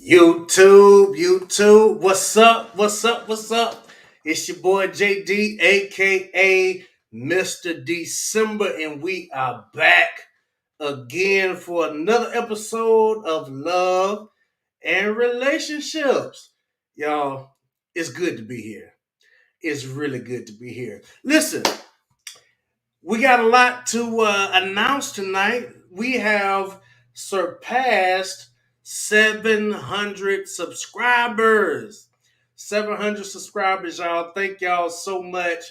YouTube, what's up? It's your boy JD, aka Mr. December, and we are back again for another episode of Love and Relationships. Y'all, it's good to be here. It's really good to be here. Listen, we got a lot to announce tonight. We have surpassed 700 subscribers. 700 subscribers, y'all. Thank y'all so much.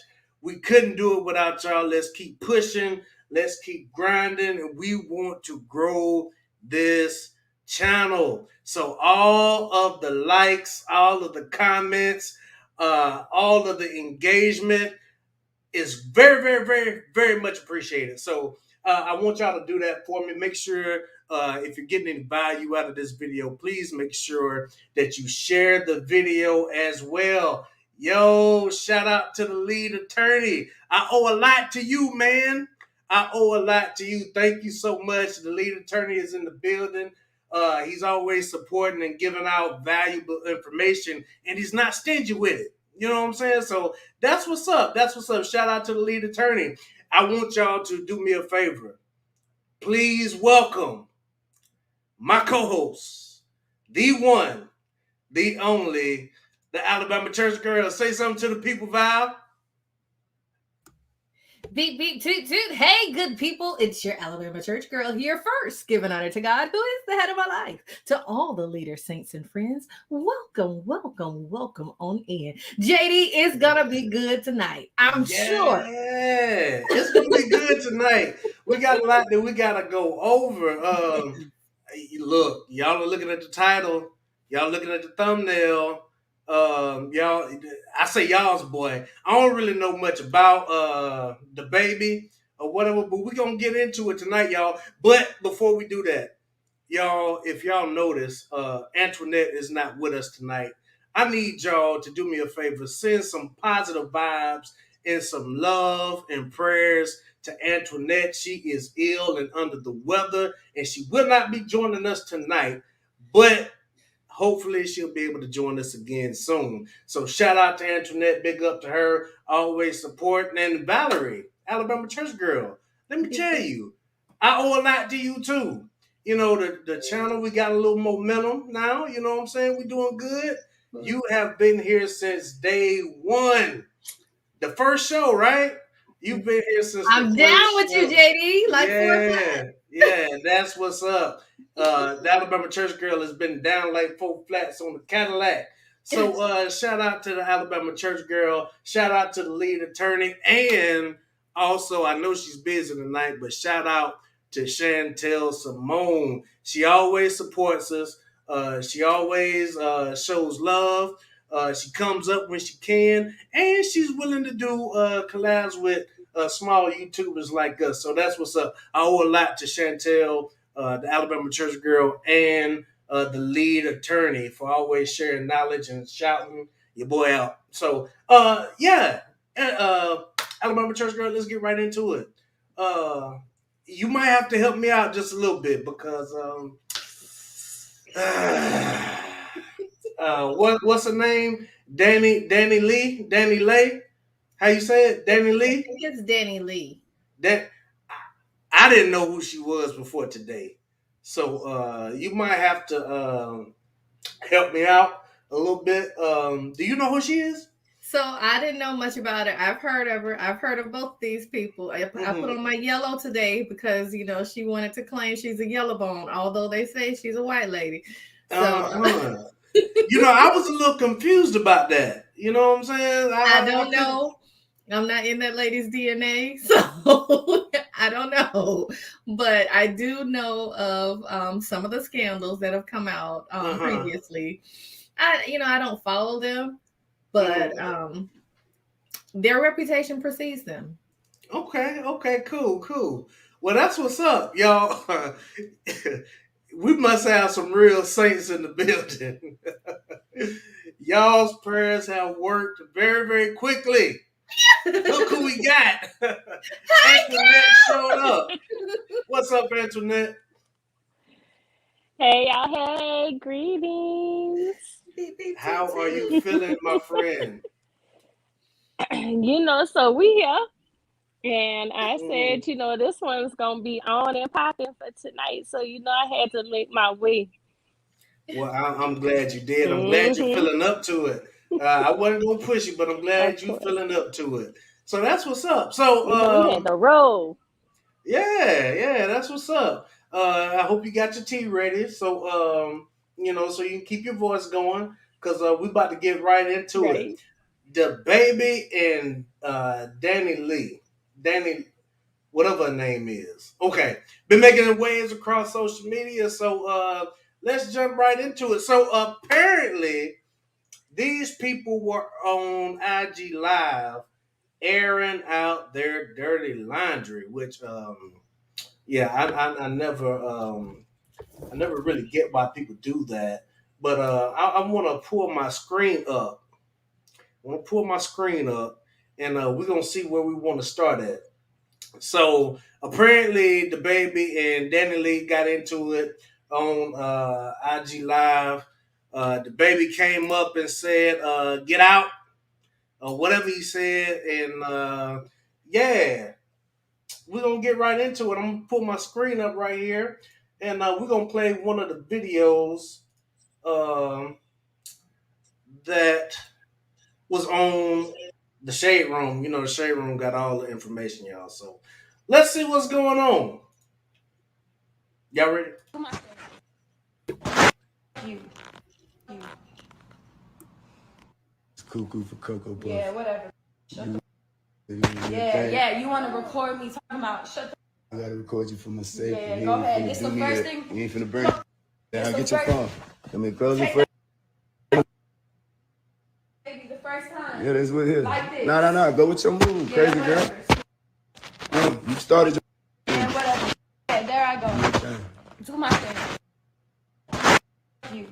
We couldn't do it without y'all. Let's keep pushing. Let's keep grinding. And we want to grow this channel. So, all of the likes, all of the comments, all of the engagement, is very much appreciated. So I want y'all to do that for me. Make sure if you're getting any value out of this video, please make sure that you share the video as well. Yo, shout out to the lead attorney. I owe a lot to you, man. I owe a lot to you. Thank you so much. The lead attorney is in the building. He's always supporting and giving out valuable information, and he's not stingy with it. You know what I'm saying? So that's what's up. That's what's up. Shout out to the lead attorney. I want y'all to do me a favor. Please welcome my co-host, the one, the only, the Alabama Church Girl. Say something to the people, Val. Beep, beep, toot, toot. Hey, good people. It's your Alabama church girl here first, giving honor to God, who is the head of my life. To all the leaders, saints, and friends, welcome on in. JD is going to be good tonight. I'm sure. Yeah, it's going to be good tonight. We got a lot that we got to go over. Look, y'all are looking at the title. Y'all looking at the thumbnail. Y'all, I say y'all's boy. I don't really know much about the baby or whatever, but we're gonna get into it tonight, y'all. But before we do that, y'all, if y'all notice, Antionette is not with us tonight. I need y'all to do me a favor, send some positive vibes and some love and prayers to Antionette. She is ill and under the weather, and she will not be joining us tonight, but hopefully she'll be able to join us again soon. So shout out to Antionette, big up to her, always supporting. And Valerie, Alabama church girl, let me tell you, I owe a lot to you too. You know, the channel, we got a little momentum now. You know what I'm saying? We're doing good. You have been here since day one. The first show, right? You've been here since I'm the down first with show. you, JD. Like Yeah, that's what's up. The Alabama church girl has been down like 4 flats on the Cadillac. So shout out to the Alabama church girl. Shout out to the lead attorney. And also, I know she's busy tonight, but shout out to Chantel Simone. She always supports us. She always shows love. She comes up when she can, and she's willing to do collabs with small YouTubers like us. So that's what's up. I owe a lot to Chantel, the Alabama church girl, and the lead attorney for always sharing knowledge and shouting your boy out. So, yeah, Alabama church girl, let's get right into it. You might have to help me out just a little bit because what's her name? Danileigh. How you say it? I Danileigh. think it's Dani-leigh. That I didn't know who she was before today, so you might have to help me out a little bit. Do you know who she is? So I didn't know much about her. I've heard of her. I've heard of both these people. I put on my yellow today because she wanted to claim she's a yellow bone, although they say she's a white lady. So I was a little confused about that. You know what I'm saying? I don't know. I'm not in that lady's DNA, so I don't know. But I do know of some of the scandals that have come out previously. I don't follow them, but their reputation precedes them. Okay, cool. Well, that's what's up, y'all. We must have some real saints in the building. Y'all's prayers have worked very quickly. Look who we got. Antionette showed up. What's up, Antionette? Hey, y'all. Hey, greetings. How are you feeling, my friend? So we here. And I Mm. said, this one's going to be on and popping for tonight. So, I had to make my way. Well, I'm glad you did. I'm glad you're Mm-hmm. feeling up to it. I wasn't gonna push you, but I'm Of glad you course. feeling up to it. So that's what's up. So We had to roll. yeah, that's what's up. I hope you got your tea ready. So so you can keep your voice going because we about to get right into it. Right. The baby and Dani, whatever her name is. Okay, been making her waves across social media. So let's jump right into it. So apparently, these people were on IG Live airing out their dirty laundry, which yeah, I never really get why people do that. But I want to pull my screen up. I want to pull my screen up, and we're gonna see where we want to start at. So apparently, the baby and Leigh got into it on IG Live. The baby came up and said, "Get out," or whatever he said, and yeah, we're gonna get right into it. I'm gonna pull my screen up right here, and we're gonna play one of the videos um, that was on the Shade Room. You know, the Shade Room got all the information, y'all. So let's see what's going on. Y'all ready? You. It's cuckoo for Cocoa Puff. Yeah, whatever. Shut the. Yeah. You want to record me talking about shut the. I gotta record you for my sake. Yeah, go ahead. It's the first thing. You ain't finna burn. Yeah, get your phone. Let me close it first. Baby, the first time. Yeah, that's what it is. Like this. No. Go with your move, crazy girl. You started your. Yeah, whatever. Yeah, there I go. Do my thing. You.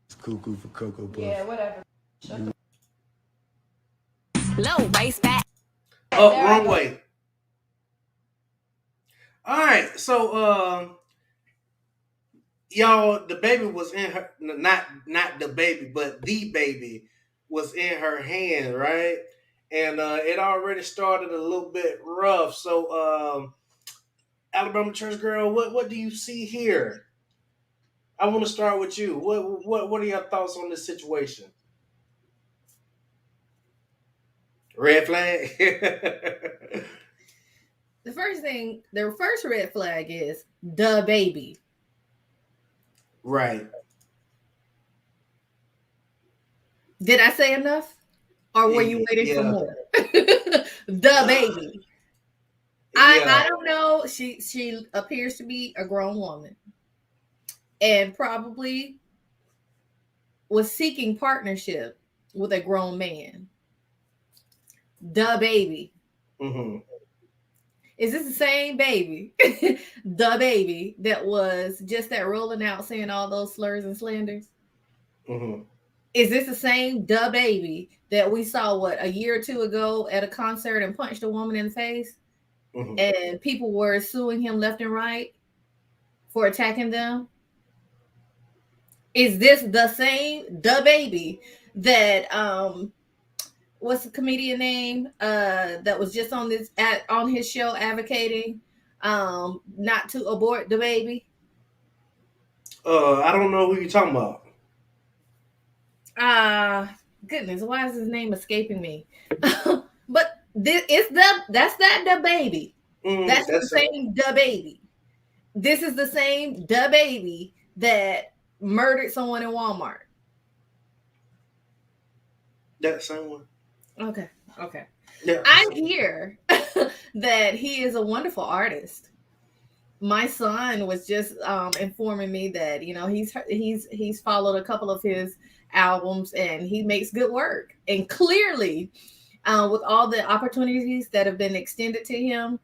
It's cuckoo for Cocoa Puff. Yeah, whatever. Shut the. Low waist fat. Oh, wrong way. All right, so y'all, the baby was in her, not the baby, but the baby was in her hand, right? And it already started a little bit rough. So Alabama church girl, what do you see here? I want to start with you. What are your thoughts on this situation? Red flag. The first red flag is the baby. Right. Did I say enough? Or were you waiting for more? The baby. I don't know. She appears to be a grown woman and probably was seeking partnership with a grown man. The baby. Mm-hmm. Is this the same baby? The baby that was just that rolling out saying all those slurs and slanders? Mm-hmm. Is this the same the baby that we saw a year or two ago at a concert and punched a woman in the face? Mm-hmm. And people were suing him left and right for attacking them? Is this the same the baby that what's the comedian name that was just on his show advocating not to abort the baby? I don't know who you're talking about. Goodness, why is his name escaping me? But that's the baby. That's the same the baby. This is the same the baby that murdered someone in Walmart. That same one. Okay. Yeah. I hear that he is a wonderful artist. My son was just informing me that he's followed a couple of his albums and he makes good work. And clearly, with all the opportunities that have been extended to him,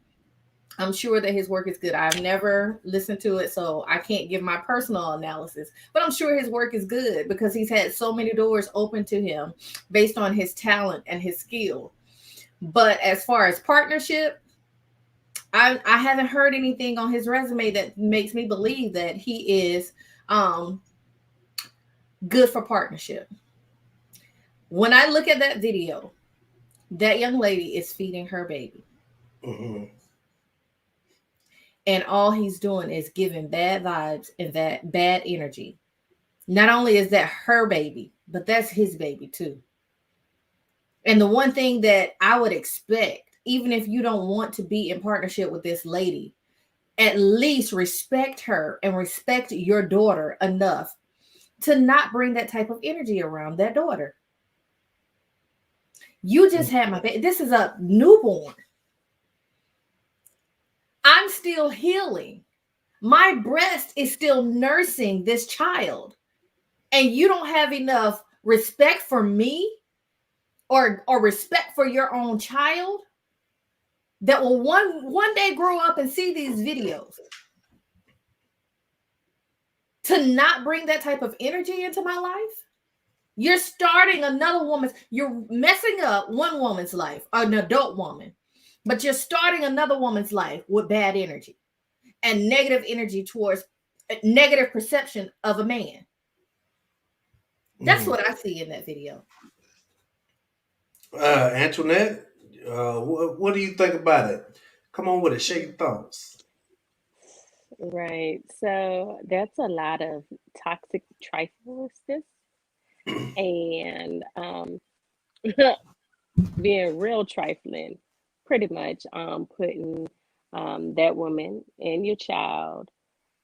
I'm sure that his work is good. I've never listened to it, so I can't give my personal analysis. But I'm sure his work is good because he's had so many doors open to him based on his talent and his skill. But as far as partnership, I haven't heard anything on his resume that makes me believe that he is good for partnership. When I look at that video, that young lady is feeding her baby. Mm-hmm. And all he's doing is giving bad vibes and that bad energy. Not only is that her baby, but that's his baby too. And the one thing that I would expect, even if you don't want to be in partnership with this lady, at least respect her and respect your daughter enough to not bring that type of energy around that daughter. You just had my baby. This is a newborn. I'm still healing. My breast is still nursing this child. And you don't have enough respect for me or respect for your own child that will one day grow up and see these videos. To not bring that type of energy into my life, you're starting another woman's, you're messing up one woman's life, an adult woman, but you're starting another woman's life with bad energy and negative energy towards negative perception of a man. That's what I see in that video. Antionette, what do you think about it? Come on with it. Share your thoughts. Right. So that's a lot of toxic triflingness and being real trifling, pretty much putting that woman and your child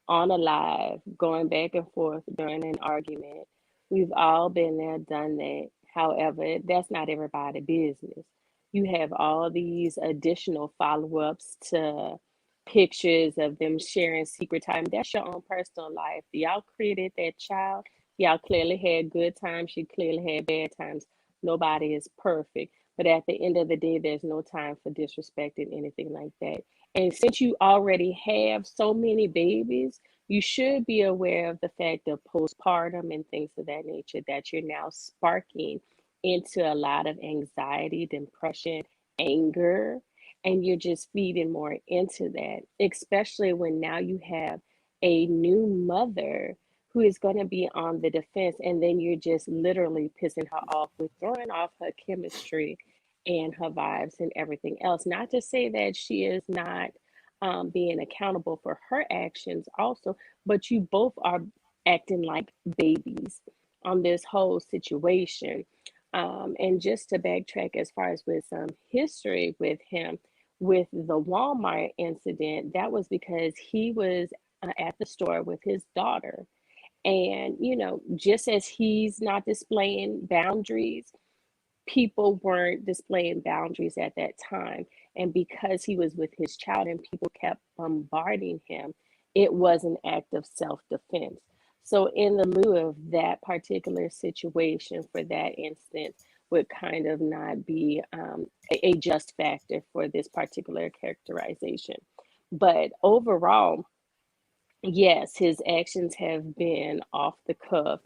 on a live, going back and forth during an argument. We've all been there, done that. However, that's not everybody's business. You have all these additional follow ups to pictures of them sharing secret time. That's your own personal life. Y'all created that child. Y'all clearly had good times. She clearly had bad times. Nobody is perfect. But at the end of the day, there's no time for disrespecting anything like that. And since you already have so many babies, you should be aware of the fact of postpartum and things of that nature that you're now sparking into a lot of anxiety, depression, anger, and you're just feeding more into that, especially when now you have a new mother who is going to be on the defense, and then you're just literally pissing her off with throwing off her chemistry and her vibes and everything else. Not to say that she is not being accountable for her actions also, but you both are acting like babies on this whole situation. And just to backtrack as far as with some history with him, with the Walmart incident, that was because he was at the store with his daughter. And, just as he's not displaying boundaries, people weren't displaying boundaries at that time. And because he was with his child and people kept bombarding him, it was an act of self defense. So, in the lieu of that particular situation for that instance, would kind of not be a just factor for this particular characterization. But overall, yes, his actions have been off the cuff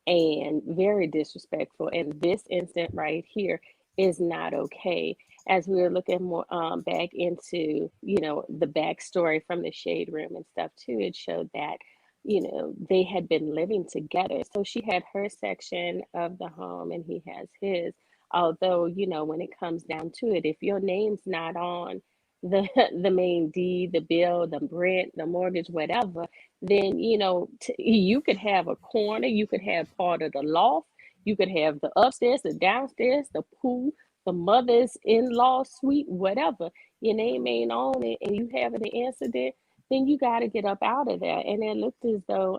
and very disrespectful. And this incident right here is not okay. As we were looking more back into, the backstory from the shade room and stuff too, it showed that, they had been living together. So she had her section of the home and he has his. Although, when it comes down to it, if your name's not on the the main deed, the bill, the rent, the mortgage, whatever, then you could have a corner, you could have part of the loft, you could have the upstairs, the downstairs, the pool, the mother's in-law suite, whatever. Your name ain't on it, and you having an incident, then you got to get up out of there. And it looked as though,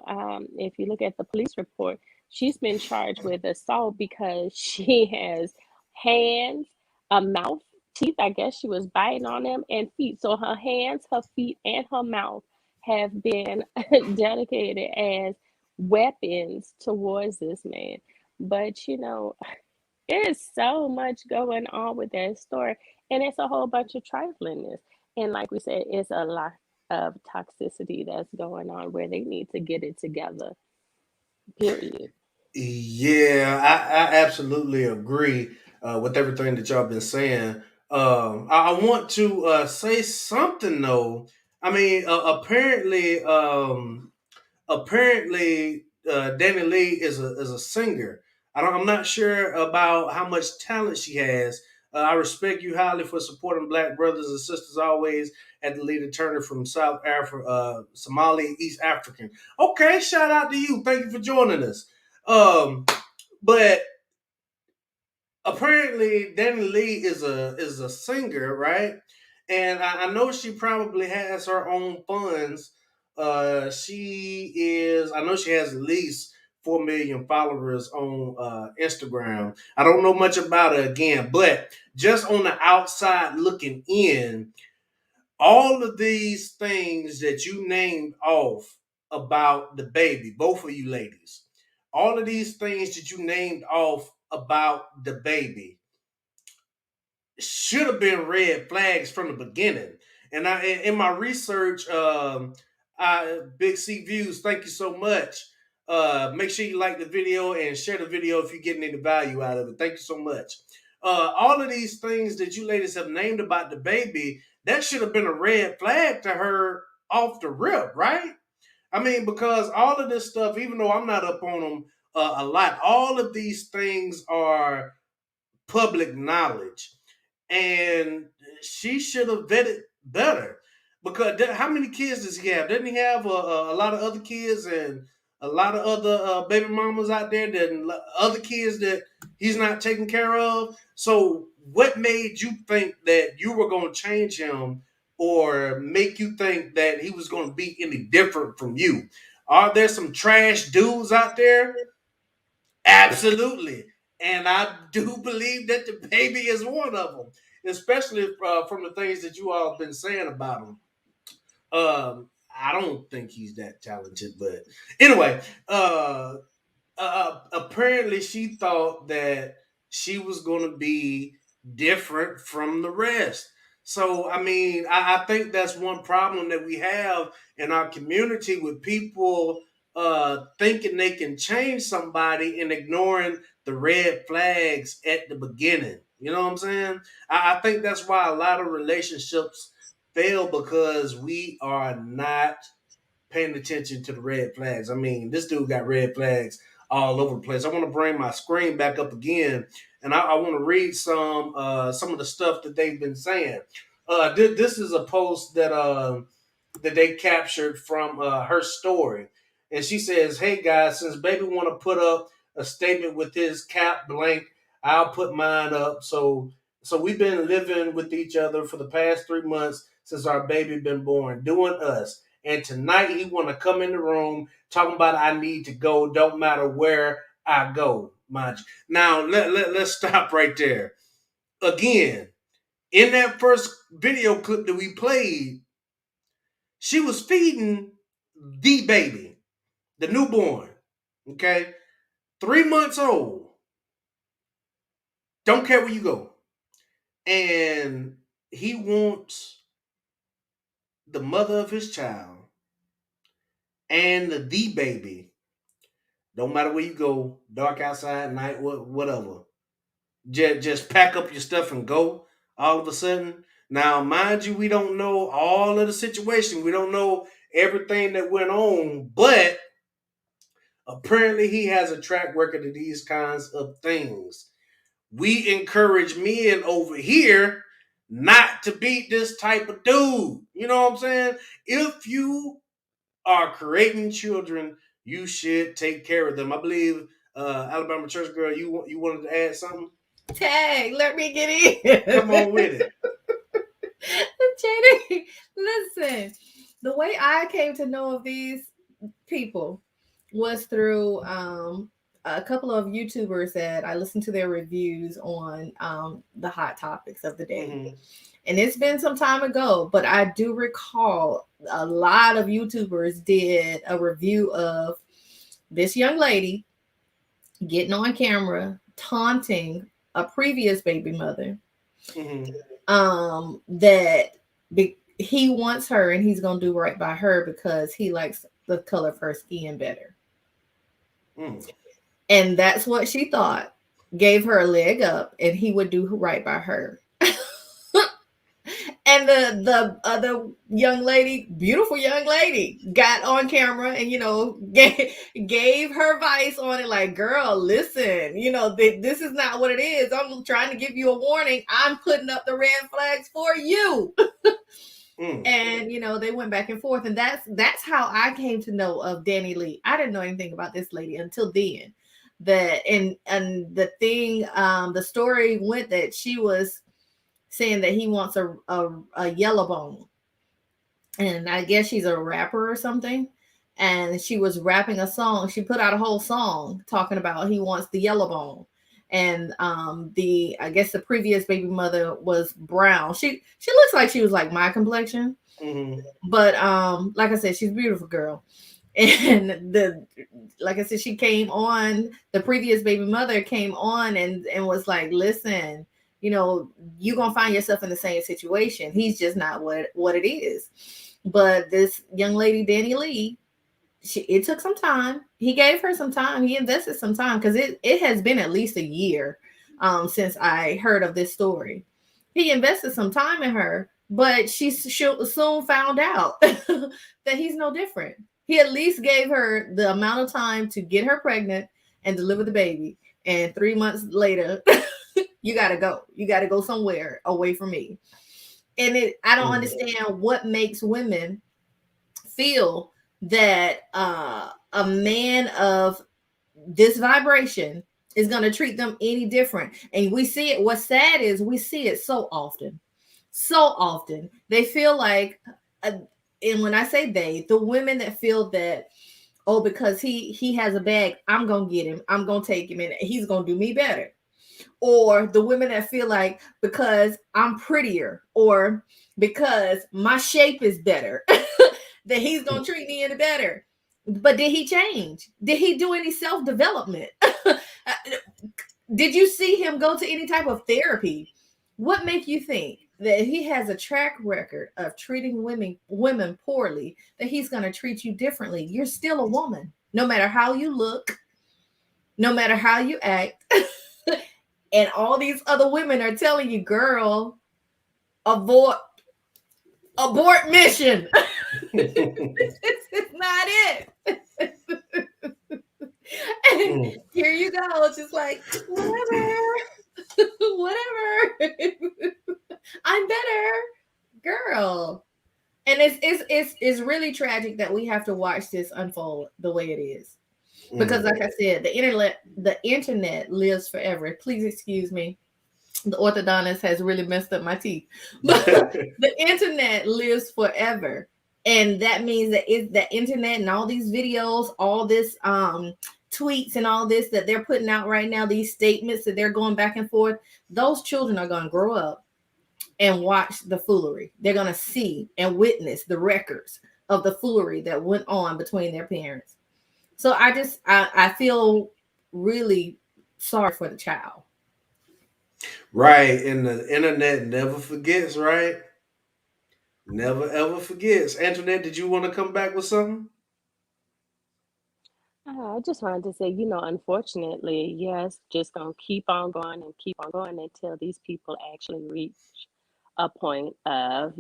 if you look at the police report, she's been charged with assault because she has hands, a mouth, teeth. I guess she was biting on them, and feet. So her hands, her feet, and her mouth have been dedicated as weapons towards this man. But there's so much going on with that story, and it's a whole bunch of triflingness. And like we said, it's a lot of toxicity that's going on where they need to get it together. Period. Yeah, I absolutely agree with everything that y'all been saying. I want to say something though. I mean, apparently, danileigh is a singer. I'm not sure about how much talent she has. I respect you highly for supporting Black brothers and sisters always. At the leader Turner from South Africa, Somali, East African. Okay, shout out to you. Thank you for joining us. But apparently danileigh is a singer, right? And I know she probably has her own funds. I know she has at least 4 million followers on Instagram. I don't know much about her again, but just on the outside looking in, all of these things that you named off about the baby, both of you ladies, all of these things that you named off about the baby should have been red flags from the beginning. And in my research, Big C Views, thank you so much. Make sure you like the video and share the video if you're getting any value out of it. Thank you so much. All of these things that you ladies have named about the baby, that should have been a red flag to her off the rip, right? I mean, because all of this stuff, even though I'm not up on them a lot, all of these things are public knowledge, and she should have vetted better. Because how many kids does he have? Doesn't he have a lot of other kids and a lot of other baby mamas out there, that other kids that he's not taking care of? So what made you think that you were going to change him, or make you think that he was going to be any different from you? Are there some trash dudes out there? Absolutely. And I do believe that the baby is one of them, especially from the things that you all have been saying about him. I don't think he's that talented, but anyway, apparently she thought that she was going to be different from the rest. So, I mean, I think that's one problem that we have in our community, with people thinking they can change somebody and ignoring the red flags at the beginning. You know what I'm saying? I think that's why a lot of relationships fail, because we are not paying attention to the red flags. I mean, this dude got red flags all over the place. I want to bring my screen back up again, and I want to read some of the stuff that they've been saying. This is a post that they captured from her story, and she says, "Hey guys, since baby want to put up a statement with his cap blank, I'll put mine up. So we've been living with each other for the past 3 months since our baby been born, doing us. And tonight he want to come in the room talking about I need to go. Don't matter where I go, mind you." Now let's stop right there. Again, in that first video clip that we played, she was feeding the baby, the newborn. Okay, 3 months old. Don't care where you go, and he wants the mother of his child and the baby. Don't matter where you go, dark outside, night, whatever. Just pack up your stuff and go. All of a sudden, now mind you, we don't know all of the situation. We don't know everything that went on, but apparently he has a track record of these kinds of things. We encourage men over here not to beat this type of dude. You know what I'm saying? If you are creating children, you should take care of them. I believe Alabama Church Girl, you wanted to add something? Tag, let me get in. Come on with it. JD, listen, the way I came to know of these people was through a couple of YouTubers that I listened to their reviews on the hot topics of the day. Mm-hmm. And it's been some time ago, but I do recall a lot of YouTubers did a review of this young lady getting on camera, taunting a previous baby mother. Mm-hmm. He wants her and he's going to do right by her because he likes the color of her skin better. Mm. And that's what she thought gave her a leg up, and he would do right by her. And the other young lady, beautiful young lady, got on camera and gave her advice on it. Like, girl, listen, this is not what it is. I'm trying to give you a warning. I'm putting up the red flags for you. And they went back and forth, and that's how I came to know of Dani-Leigh. I didn't know anything about this lady until then. And the thing, the story went that she was saying that he wants a yellow bone, and I guess she's a rapper or something. And she was rapping a song. She put out a whole song talking about he wants the yellow bone. And I guess the previous baby mother was brown. She looks like she was like my complexion. But like I said, she's a beautiful girl. And like I said, she came on, the previous baby mother came on and was like, listen, you're gonna find yourself in the same situation. He's just not what it is. But this young lady, Dani-Leigh, it took some time. He gave her some time. He invested some time, because it has been at least a year since I heard of this story. He invested some time in her, but she soon found out that he's no different. He at least gave her the amount of time to get her pregnant and deliver the baby. And 3 months later, you got to go. You got to go somewhere away from me. And I don't understand what makes women feel that a man of this vibration is going to treat them any different. And we see it. What's sad is we see it so often. So often. They feel like, and when I say they, the women that feel that, oh, because he has a bag, I'm going to get him. I'm going to take him, and he's going to do me better. Or the women that feel like, because I'm prettier, or because my shape is better, that he's going to treat me any better. But did he change? Did he do any self-development? Did you see him go to any type of therapy? What makes you think that he has a track record of treating women poorly, that he's going to treat you differently? You're still a woman, no matter how you look, no matter how you act. And all these other women are telling you, girl, abort mission. This is not it. And here you go, just like, whatever. I'm better, girl. And it's really tragic that we have to watch this unfold the way it is. Because like I said, the internet lives forever. Please excuse me. The orthodontist has really messed up my teeth. But the internet lives forever. And that means that the internet and all these videos, all this tweets and all this that they're putting out right now, these statements that they're going back and forth, those children are going to grow up and watch the foolery. They're going to see and witness the records of the foolery that went on between their parents. So I feel really sorry for the child. Right. And the internet never forgets, right? Never ever forgets. Antionette, did you want to come back with something? I just wanted to say, unfortunately, yes, just gonna keep on going and keep on going until these people actually reach a point of,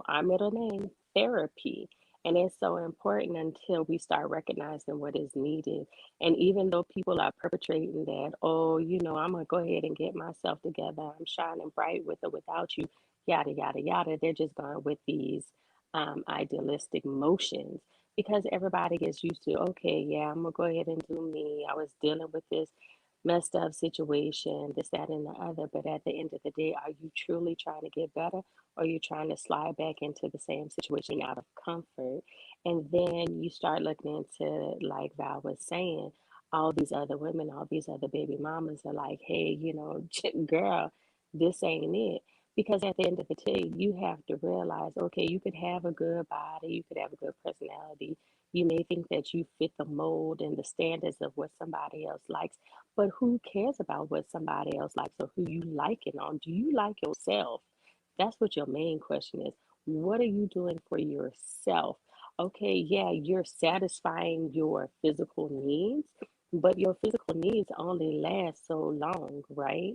our middle name, therapy. And it's so important until we start recognizing what is needed. And even though people are perpetrating that, oh, I'm gonna go ahead and get myself together. I'm shining bright with or without you, yada, yada, yada. They're just going with these idealistic motions because everybody gets used to, okay, yeah, I'm gonna go ahead and do me. I was dealing with this messed up situation, this, that, and the other. But at the end of the day, are you truly trying to get better, or are you trying to slide back into the same situation out of comfort? And then you start looking into, like Val was saying, all these other women, all these other baby mamas are like, hey, girl, this ain't it. Because at the end of the day, you have to realize, okay, you could have a good body, you could have a good personality. You may think that you fit the mold and the standards of what somebody else likes, but who cares about what somebody else likes or who you like it on? Do you like yourself? That's what your main question is. What are you doing for yourself? Okay, yeah, you're satisfying your physical needs, but your physical needs only last so long, right?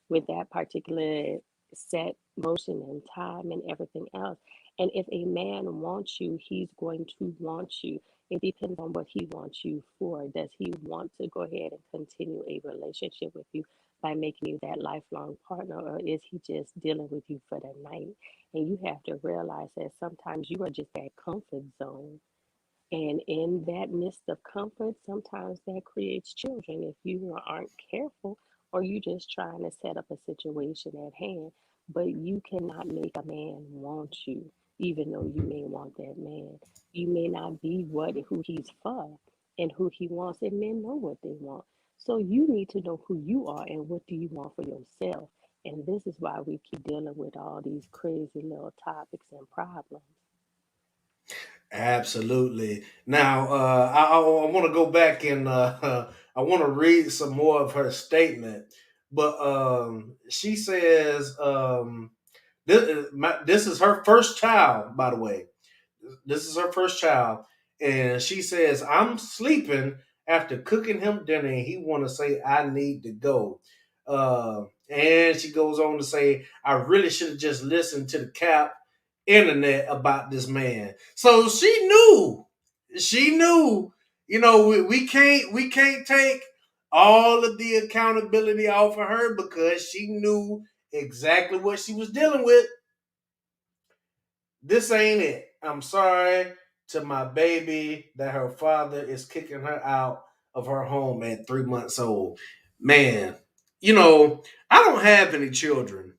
With that particular set motion and time and everything else. And if a man wants you, he's going to want you. It depends on what he wants you for. Does he want to go ahead and continue a relationship with you by making you that lifelong partner, or is he just dealing with you for the night? And you have to realize that sometimes you are just that comfort zone. And in that midst of comfort, sometimes that creates children if you aren't careful, or you just trying to set up a situation at hand. But you cannot make a man want you, even though you may want that man. You may not be who he's for and who he wants, and men know what they want. So you need to know who you are and what do you want for yourself. And this is why we keep dealing with all these crazy little topics and problems. Absolutely. Now, I want to go back and I want to read some more of her statement. But she says this is her first child, by the way. This is her first child, and she says, "I'm sleeping after cooking him dinner, and he want to say I need to go." And she goes on to say, "I really should have just listened to the cap internet about this man." So she knew. You know, we can't take all of the accountability off of her because she knew exactly what she was dealing with. This ain't it. I'm sorry to my baby that her father is kicking her out of her home at 3 months old. Man, I don't have any children,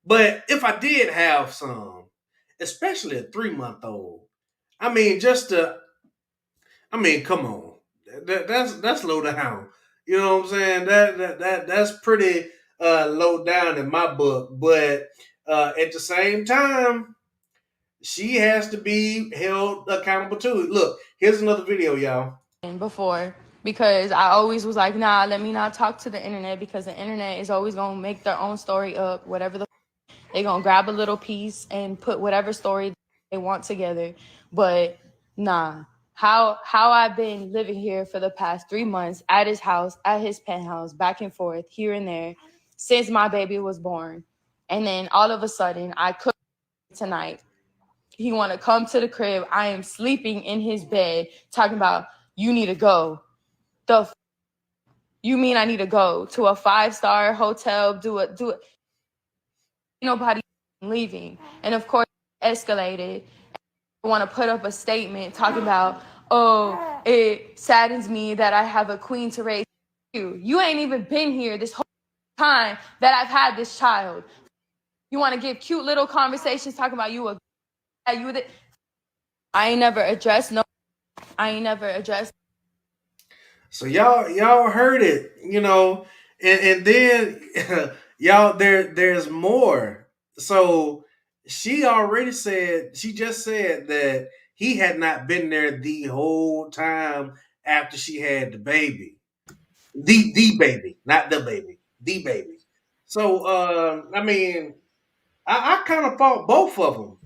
but if I did have some, especially a 3-month old, I mean, come on, that's low down. You know what I'm saying? That's pretty low down in my book. But at the same time, she has to be held accountable too. Look, here's another video, y'all. Before, because I always was like, nah, let me not talk to the internet, because the internet is always gonna make their own story up, whatever they're gonna grab a little piece and put whatever story they want together. But nah, how I've been living here for the past 3 months at his house, at his penthouse, back and forth, here and there, since my baby was born. And then all of a sudden I cook tonight. He want to come to the crib. I am sleeping in his bed talking about, you need to go. You mean I need to go to a 5-star hotel, do it. Nobody leaving. And of course, it escalated. I want to put up a statement talking about, oh, it saddens me that I have a queen to raise you. You ain't even been here this whole time that I've had this child. You want to give cute little conversations talking about I ain't never addressed. So y'all heard it, and then y'all there's more. So she just said that he had not been there the whole time after she had the baby. The baby, not the baby, the baby. So I kind of fought both of them,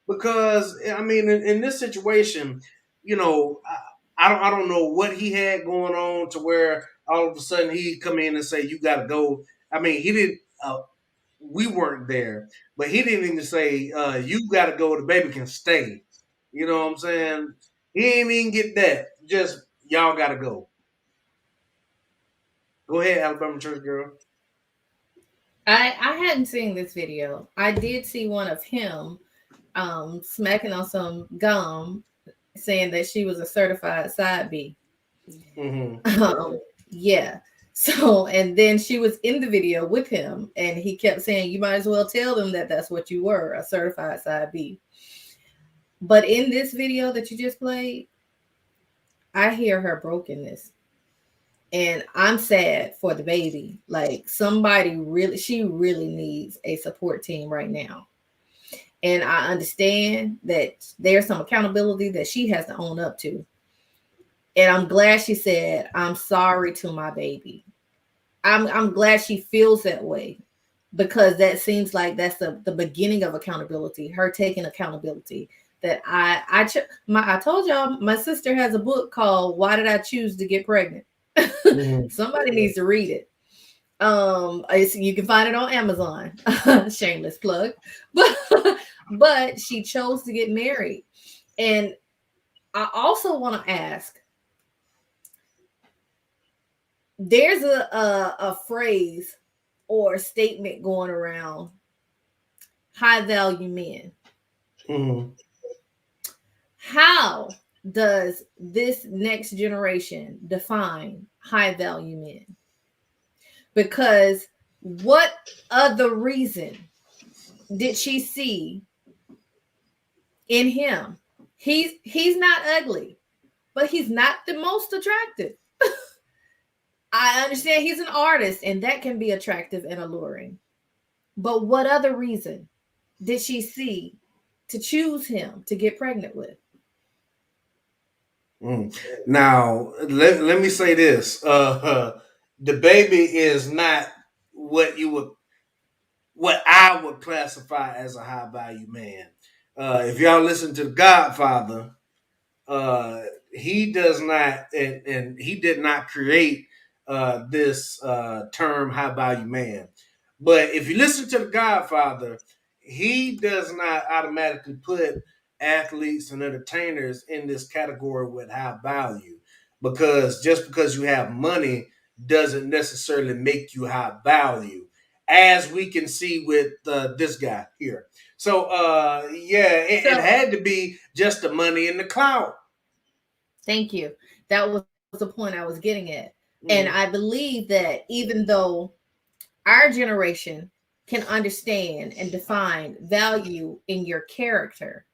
because I mean, in this situation, I don't know what he had going on to where all of a sudden he come in and say you got to go. I mean, he didn't. We weren't there, but he didn't even say you got to go. The baby can stay. You know what I'm saying? He didn't even get that. Just y'all got to go. Go ahead, Alabama Church Girl. I hadn't seen this video. I did see one of him smacking on some gum, saying that she was a certified side B. Mm-hmm. Yeah. So, and then she was in the video with him, and he kept saying, you might as well tell them that that's what you were, a certified side B. But in this video that you just played, I hear her brokenness. And I'm sad for the baby. Like, she really needs a support team right now. And I understand that there's some accountability that she has to own up to. And I'm glad she said, I'm sorry to my baby. I'm glad she feels that way, because that seems like that's the beginning of accountability, her taking accountability. That I told y'all, my sister has a book called Why Did I Choose to Get Pregnant? Mm-hmm. Somebody needs to read it. You can find it on Amazon. Shameless plug. But she chose to get married. And I also want to ask, there's a phrase or statement going around, high value men. Mm-hmm. How does this next generation define high value men? Because what other reason did she see in him? He's not ugly, but he's not the most attractive. I understand he's an artist, and that can be attractive and alluring. But what other reason did she see to choose him to get pregnant with? Now, let me say this. The baby is not what I would classify as a high value man. If y'all listen to The Godfather, he does not, and he did not create this term high value man. But if you listen to The Godfather, he does not automatically put athletes and entertainers in this category with high value, because just because you have money doesn't necessarily make you high value, as we can see with this guy here. So it had to be just the money and the clout. Thank you. That was the point I was getting at. And I believe that even though our generation can understand and define value in your character,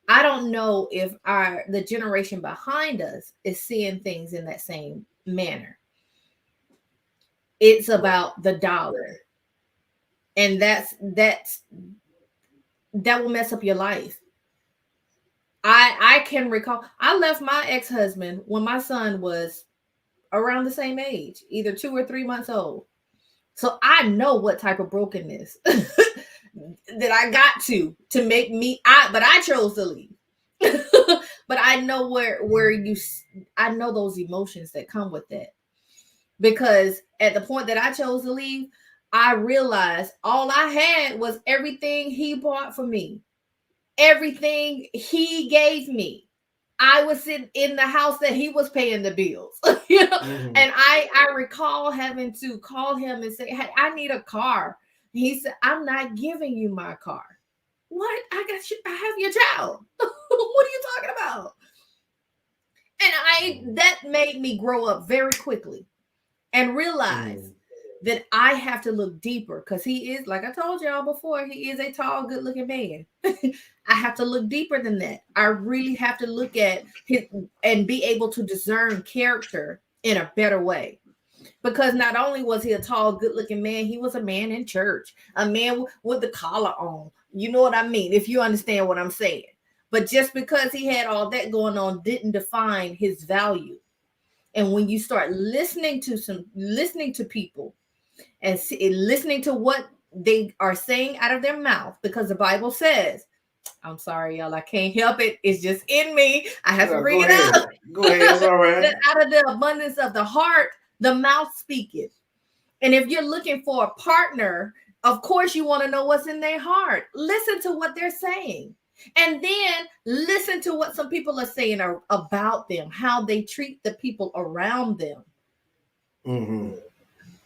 I don't know if the generation behind us is seeing things in that same manner. It's about the dollar. And that will mess up your life. I can recall, I left my ex-husband when my son was around the same age, either 2 or 3 months old. So I know what type of brokenness that I got to make me, but I chose to leave. But I know I know those emotions that come with that. Because at the point that I chose to leave, I realized all I had was everything he bought for me. Everything he gave me. I was sitting in the house that he was paying the bills, you know. Mm-hmm. And I recall having to call him and say, "Hey, I need a car." He said, "I'm not giving you my car." What? I have your child. What are you talking about? And that made me grow up very quickly and realize that I have to look deeper, because he is, like I told y'all before, he is a tall, good-looking man. I have to look deeper than that. I really have to look at his and be able to discern character in a better way. Because not only was he a tall, good-looking man, he was a man in church, a man with the collar on. You know what I mean? If you understand what I'm saying. But just because he had all that going on didn't define his value. And when you start listening to people and listening to what they are saying out of their mouth, because the Bible says, I'm sorry, y'all, I can't help it. It's just in me. I have to bring it up. Go ahead, it's all right. That out of the abundance of the heart, the mouth speaketh. And if you're looking for a partner, of course you want to know what's in their heart. Listen to what they're saying. And then listen to what some people are saying about them, how they treat the people around them. Mm-hmm.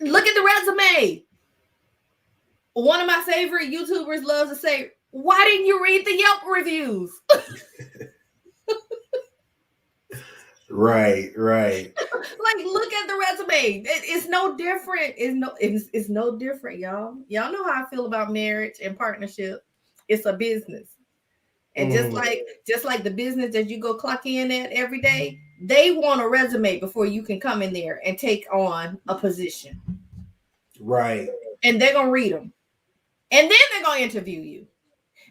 Look at the resume. One of my favorite YouTubers loves to say, "Why didn't you read the Yelp reviews?" Right. Like, look at the resume. It's no different. It's no different, y'all. Y'all know how I feel about marriage and partnership. It's a business. And just like the business that you go clock in at every day, they want a resume before you can come in there and take on a position. Right. And they're going to read them. And then they're going to interview you.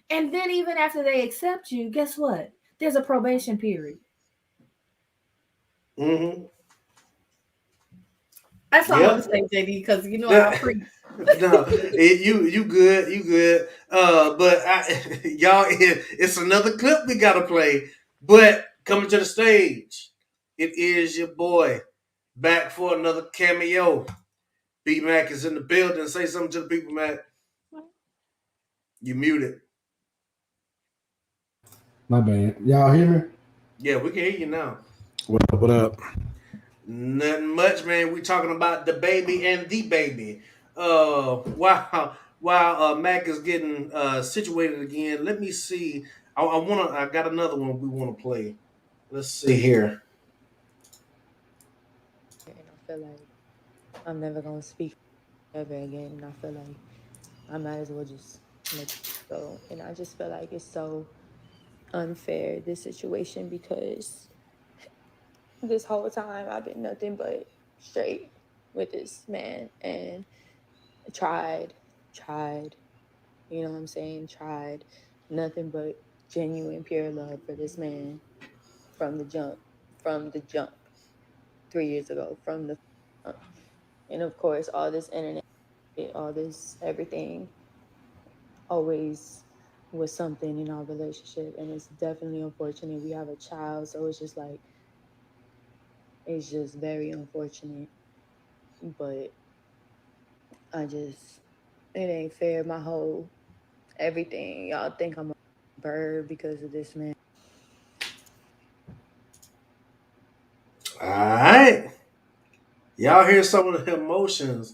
And then even after they accept you, guess what? There's a probation period. Mm-hmm. That's all I'm going to say, JD, because you know I preach. No, you good. But y'all, it's another clip we gotta play. But coming to the stage, it is your boy back for another cameo. B Mac is in the building. Say something to the people, Mac. You muted. My bad. Y'all hear me? Yeah, we can hear you now. What up? What up? Nothing much, man. We talking about the baby and the baby. While Mac is getting situated again, let me see. I got another one we want to play. Let's see here. And I feel like I'm never gonna speak ever again. And I feel like I might as well just let it go. And I just feel like it's so unfair, this situation, because this whole time I've been nothing but straight with this man, and tried, you know what I'm saying? Tried nothing but genuine, pure love for this man from the jump 3 years ago, from the jump. And of course, all this internet, all this everything always was something in our relationship, and it's definitely unfortunate. We have a child, so it's just like, it's just very unfortunate. But it ain't fair. My whole everything, y'all think I'm a bird because of this man. All right. Y'all hear some of the emotions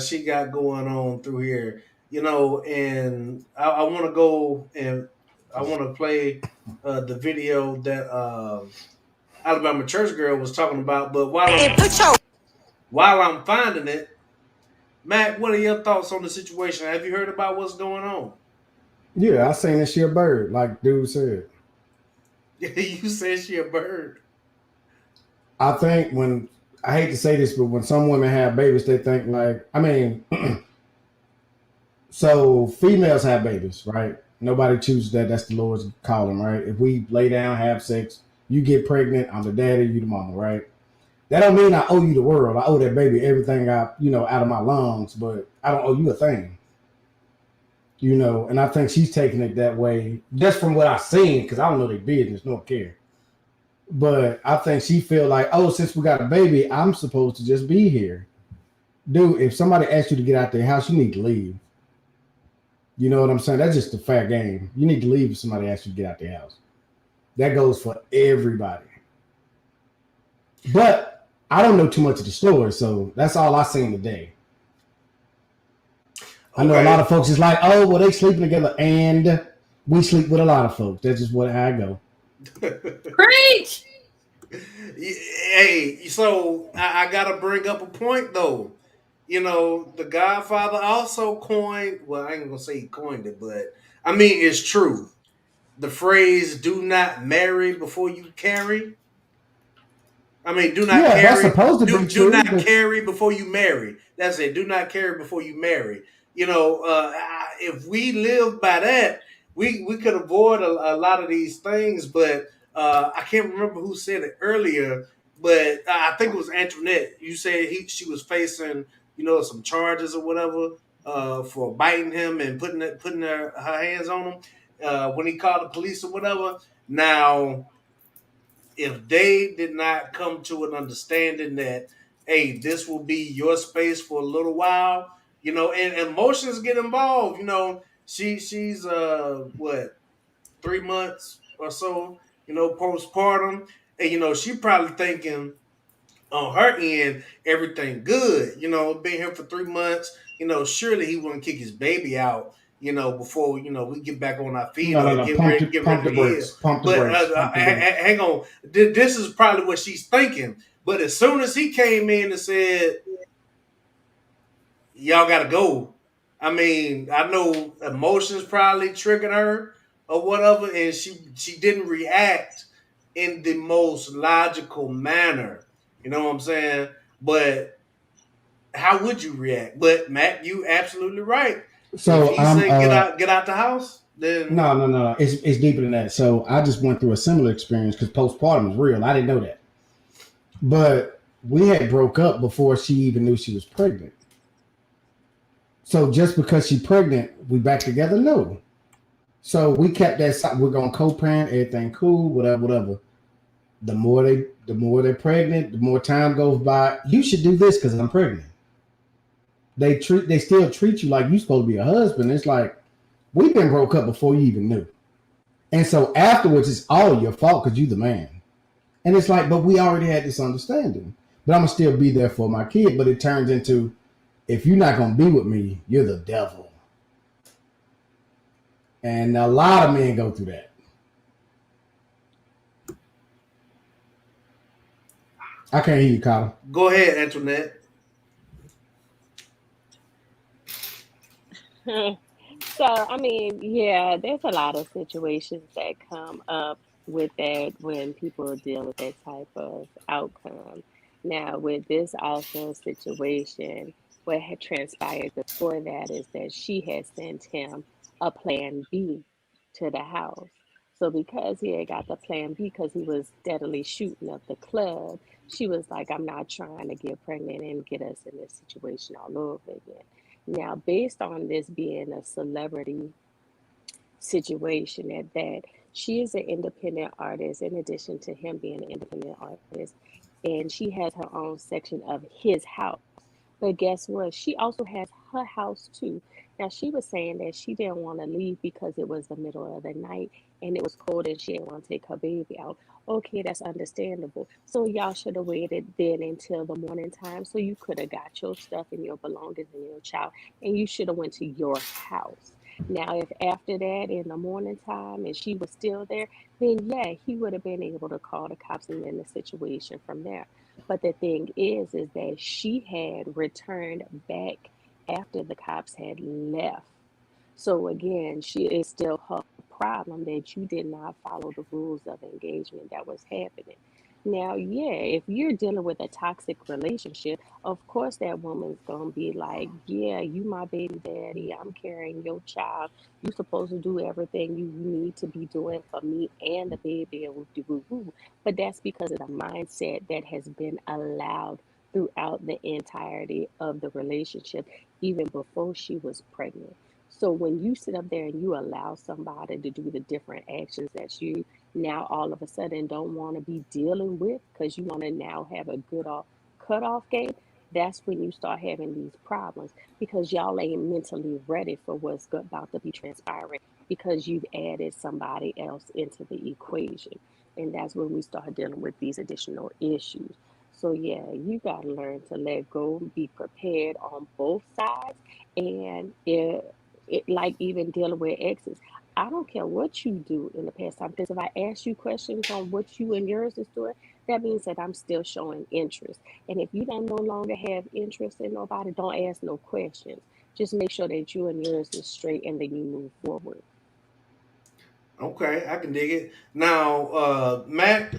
she got going on through here, and I want to go and I want to play the video that Alabama Church Girl was talking about. But while I'm finding it, Matt, what are your thoughts on the situation? Have you heard about what's going on? Yeah, I seen that she a bird, like dude said. You said she a bird. I think I hate to say this, but when some women have babies, they think so females have babies, right? Nobody chooses that. That's the Lord's calling, right? If we lay down, have sex, you get pregnant, I'm the daddy, you the mama, right? That don't mean I owe you the world. I owe that baby everything out of my lungs, but I don't owe you a thing. And I think she's taking it that way, just from what I've seen, because I don't know their business, don't care. But I think she feel like, oh, since we got a baby, I'm supposed to just be here. Dude, if somebody asks you to get out their house, you need to leave. You know what I'm saying? That's just a fair game. You need to leave if somebody asks you to get out their house. That goes for everybody. But I don't know too much of the story, so that's all I seen today. I know a lot of folks is like, oh, well, they sleeping together, and we sleep with a lot of folks. That's just how I go. Preach. Hey, so I gotta bring up a point though. The Godfather also coined. Well, I ain't gonna say he coined it, but I mean it's true. The phrase "do not marry before you carry." I mean, do not carry. That's supposed to be true. Do not carry before you marry. That's it. Do not carry before you marry. If we live by that, we could avoid a lot of these things. But I can't remember who said it earlier, but I think it was Antionette. You said she was facing some charges or whatever for biting him and putting her hands on him when he called the police or whatever. Now, if they did not come to an understanding that, hey, this will be your space for a little while, and emotions get involved. She's 3 months or so, postpartum, and she probably thinking on her end everything good. Been here for 3 months. Surely he wouldn't kick his baby out. Before we get back on our feet or get ready to brakes. Hang on, this is probably what she's thinking. But as soon as he came in and said, "Y'all got to go," I mean, I know emotions probably triggered her or whatever, and she didn't react in the most logical manner. You know what I'm saying? But how would you react? But Matt, you absolutely right. So if he say get out the house, then no. It's deeper than that. So I just went through a similar experience because postpartum is real. I didn't know that, but we had broke up before she even knew she was pregnant. So just because she's pregnant, we back together? No. So we kept that. We're gonna co-parent, everything cool, whatever. The more they're pregnant, the more time goes by. You should do this because I'm pregnant. they still treat you like you supposed to be a husband. It's like we've been broke up before you even knew, and so afterwards it's all your fault because you the man. And it's like, but we already had this understanding. But I'm gonna still be there for my kid. But it turns into, if you're not gonna be with me, you're the devil. And a lot of men go through that. I can't hear you, Carter. Go ahead, Antionette. So, I mean, yeah, there's a lot of situations that come up with that when people deal with that type of outcome. Now, with this also situation, what had transpired before that is that she had sent him a plan B to the house. So, because he had got the plan B, because he was steadily shooting up the club, she was like, I'm not trying to get pregnant and get us in this situation all over again. Now, based on this being a celebrity situation at that, she is an independent artist in addition to him being an independent artist, and she has her own section of his house. But guess what? She also has her house too. Now, she was saying that she didn't want to leave because it was the middle of the night and it was cold and she didn't want to take her baby out. Okay, that's understandable. So y'all should have waited then until the morning time so you could have got your stuff and your belongings and your child, and you should have went to your house. Now, if after that in the morning time and she was still there, then yeah, he would have been able to call the cops and then the situation from there. But the thing is that she had returned back after the cops had left. So again, she is still her problem that you did not follow the rules of engagement that was happening. Now, yeah, if you're dealing with a toxic relationship, of course that woman's gonna be like, yeah, you my baby daddy, I'm carrying your child. You supposed to do everything you need to be doing for me and the baby and woo woo woo. But that's because of the mindset that has been allowed throughout the entirety of the relationship, even before she was pregnant. So when you sit up there and you allow somebody to do the different actions that you now all of a sudden don't want to be dealing with because you want to now have a good off cutoff game, that's when you start having these problems because y'all ain't mentally ready for what's about to be transpiring because you've added somebody else into the equation. And that's when we start dealing with these additional issues. So yeah, you gotta learn to let go, be prepared on both sides, and it like even dealing with exes. I don't care what you do in the past time because if I ask you questions on what you and yours is doing, that means that I'm still showing interest. And if you don't no longer have interest in nobody, don't ask no questions. Just make sure that you and yours is straight and then you move forward. Okay, I can dig it. Now, Matt,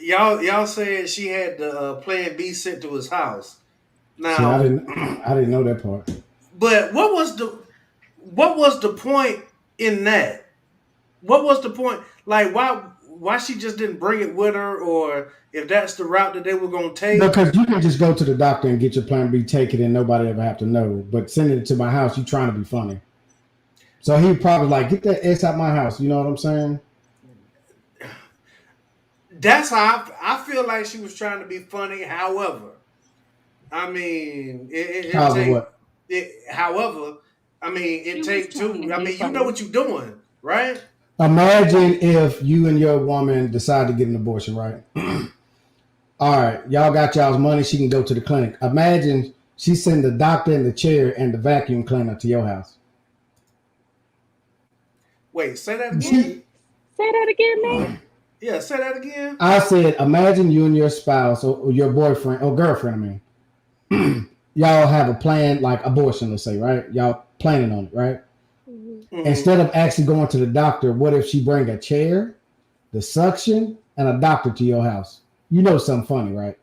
y'all said she had the plan B sent to his house. See, I Now, didn't know that part. but what was the point in that? What was the point? Like, why she just didn't bring it with her, or if that's the route that they were gonna take? Because you can just go to the doctor and get your plan B taken and nobody ever have to know. But sending it to my house, you trying to be funny. So he probably like, get that ass out my house. You know what I'm saying? That's how I feel like she was trying to be funny. However, I mean, it take What? it. However, I mean, it She was take trying two. to I be mean, you know funny. what you're doing, right? Imagine if you and your woman decide to get an abortion, right? All right, y'all got y'all's money. She can go to the clinic. Imagine she send the doctor in the chair and the vacuum cleaner to your house. Wait, say that again. She, Say that again, man. Yeah, say that again. I said, imagine you and your spouse or your boyfriend or girlfriend. Y'all have a plan like abortion, let's say, right? Y'all planning on it, right? Mm-hmm. Instead of actually going to the doctor, what if she bring a chair, the suction, and a doctor to your house? You know something funny, right?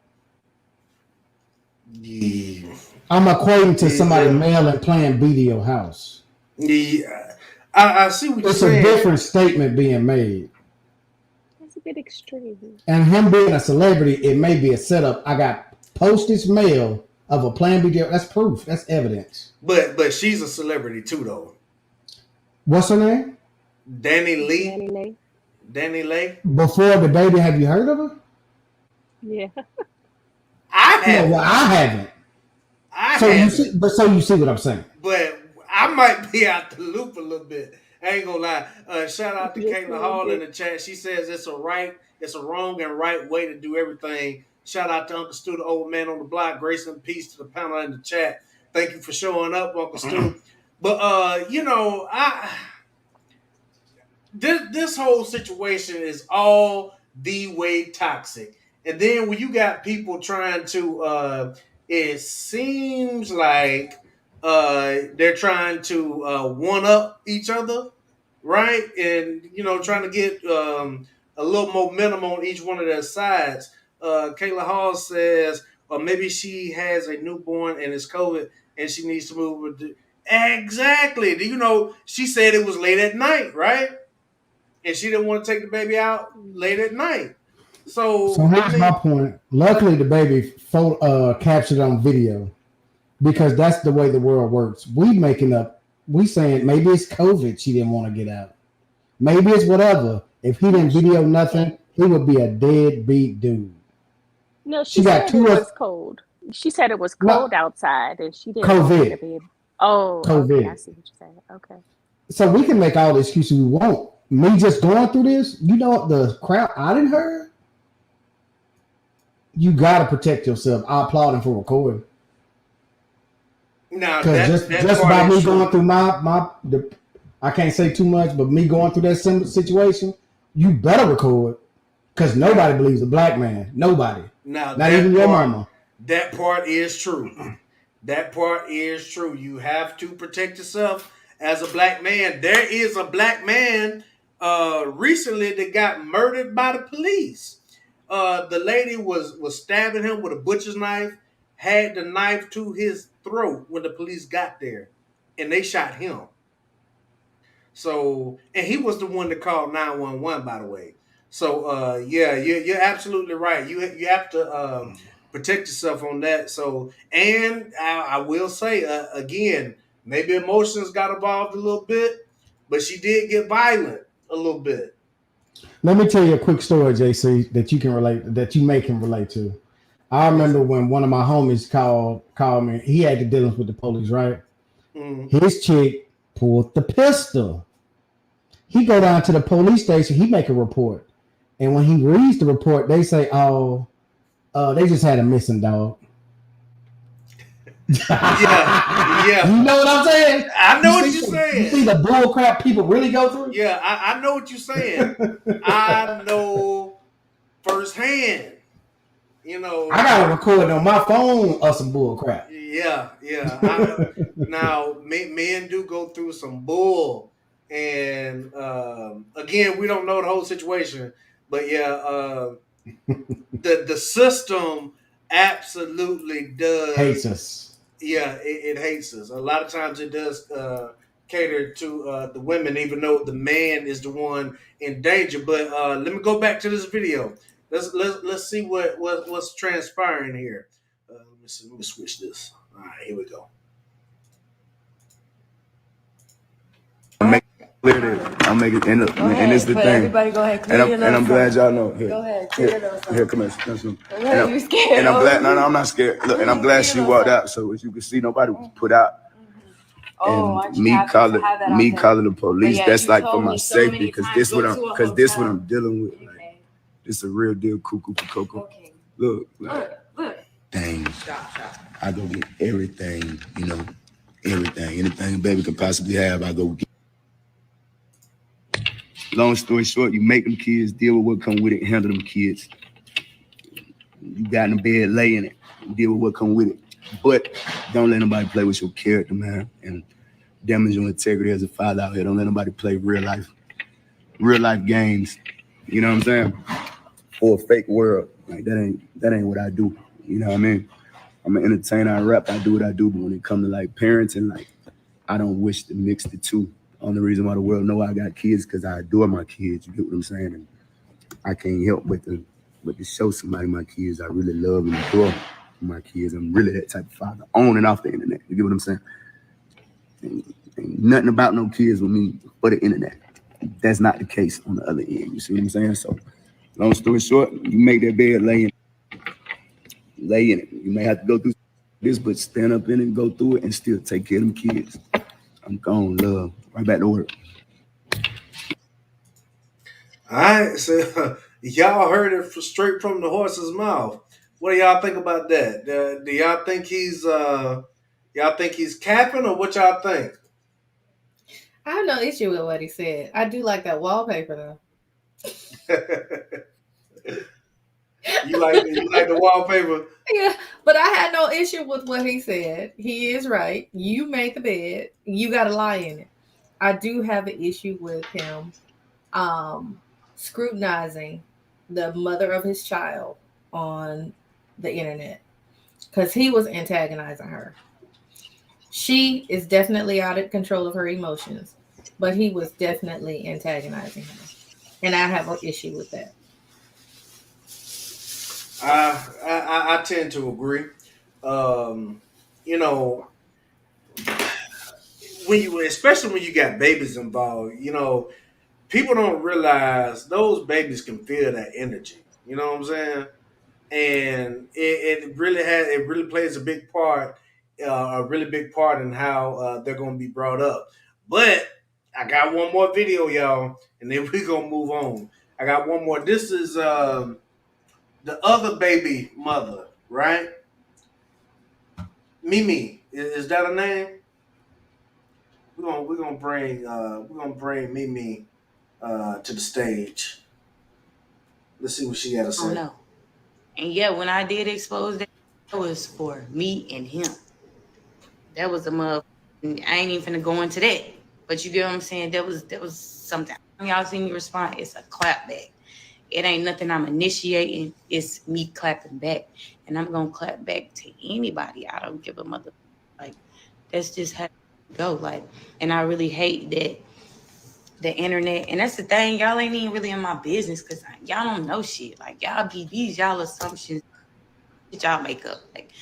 Yeah. I'm equating to somebody Yeah. mailing Plan B to your house. Yeah. I see what you're It's saying. a different statement being made. That's a bit extreme. And him being a celebrity, it may be a setup. I got postage mail of a Plan B deal. That's proof. That's evidence. But she's a celebrity too, though. What's her name? Dani Danileigh. Leigh. Before the baby, have you heard of her? Yeah. I No, haven't. well, I haven't. I you see what I'm saying. But I might be out the loop a little bit. I ain't gonna lie. Shout out to Kayla Hall in the chat. She says it's a wrong and right way to do everything. Shout out to Uncle Stu, the old man on the block. Grace and peace to the panel in the chat. Thank you for showing up, Uncle Stu. But this whole situation is all the way toxic. And then when you got people trying to it seems like they're trying to one up each other, right? And trying to get a little momentum on each one of their sides. Kayla Hall says, or maybe she has a newborn and it's COVID and she needs to move with exactly. She said it was late at night, right? And she didn't want to take the baby out late at night. So here's my point. Luckily, the baby captured on video, because that's the way the world works. We saying maybe it's COVID she didn't want to get out. Maybe it's whatever. If he didn't video nothing, he would be a deadbeat dude. No, she said it was cold. She said it was cold outside, and she didn't want the baby. Oh, COVID. Okay, I see what you're saying. Okay. So we can make all the excuses we want. Me just going through this, the crowd I didn't heard. You gotta protect yourself. I applaud him for recording. Now, just by me going through I can't say too much, but me going through that situation, you better record, because nobody believes a black man. Nobody. Not even your mama. That part is true. That part is true. You have to protect yourself as a black man. There is a black man recently that got murdered by the police. The lady was stabbing him with a butcher's knife, had the knife to his throat when the police got there, and they shot him. So, and he was the one that called 911, by the way. So, you're absolutely right. You have to protect yourself on that. So, and I will say again, maybe emotions got involved a little bit, but she did get violent a little bit. Let me tell you a quick story, JC, that you can relate to. I remember when one of my homies called me. He had to deal with the police, right? Mm-hmm. His chick pulled the pistol. He go down to the police station. He make a report, and when he reads the report, they say, "Oh, they just had a missing dog." Yeah. You know what I'm saying? I know what you're saying. You see the bull crap people really go through? Yeah, I know what you're saying. I know firsthand. I got a recording on my phone of some bull crap. Yeah. Now, men do go through some bull. And again, we don't know the whole situation. But yeah, the system absolutely does. Hates us. Yeah, it hates us. A lot of times it does cater to the women, even though the man is the one in danger. But let me go back to this video. Let's see what's transpiring here. Let me switch this. All right, here we go. I'm making and it's the thing. Everybody go ahead, and I'm glad y'all know. Here, go ahead, here, come here. And you scared? And I'm glad. No, I'm not scared. Look, and I'm glad she walked out. So as you can see, nobody was put out. And me calling the police, that's like for my safety, because this what I'm dealing with. Like, this a real deal, cuckoo for cocoa. Look, dang, I go get everything, anything a baby can possibly have, I go get. Long story short, you make them kids, deal with what come with it, handle them kids. You got in the bed, lay in it, deal with what come with it. But don't let nobody play with your character, man, and damage your integrity as a father out here. Don't let nobody play real life games. You know what I'm saying? For a fake world. Like that ain't what I do. You know what I mean? I'm an entertainer, I rap, I do what I do, but when it comes to like parenting, like I don't wish to mix the two. Only reason why the world know I got kids because I adore my kids. You get what I'm saying? And I can't help but to show somebody my kids. I really love and adore my kids. I'm really that type of father, on and off the internet. You get what I'm saying? Ain't nothing about no kids with me but the internet. That's not the case on the other end. You see what I'm saying? So, long story short, you make that bed, lay in it. You may have to go through this, but stand up in it and go through it and still take care of them kids. I'm gone, love. Right back to work. All right, so y'all heard it straight from the horse's mouth. What do y'all think about that? Do y'all think he's capping, or what y'all think? I have no issue with what he said. I do like that wallpaper though. You like the wallpaper? Yeah, but I had no issue with what he said. He is right. You made the bed. You got to lie in it. I do have an issue with him scrutinizing the mother of his child on the internet because he was antagonizing her. She is definitely out of control of her emotions, but he was definitely antagonizing her. And I have an issue with that. I tend to agree. Um, you know, especially when you got babies involved, people don't realize those babies can feel that energy. You know what I'm saying? And it really plays a really big part in how they're going to be brought up. But I got one more video, y'all, and then we're gonna move on. I got one more. This is the other baby mother, right? Mimi, is that a name? We're gonna bring Mimi to the stage. Let's see what she got to say. Oh no. And yeah, when I did expose that, it was for me and him. That was a mother. I ain't even finna go into that. But you get what I'm saying? That was something. Y'all see me respond. It's a clap back. It ain't nothing I'm initiating. It's me clapping back. And I'm gonna clap back to anybody. I don't give a mother. Like, that's just how it go. Like, and I really hate that the internet, and that's the thing, y'all ain't even really in my business because y'all don't know shit. Like, y'all be these y'all assumptions that y'all make up. Like,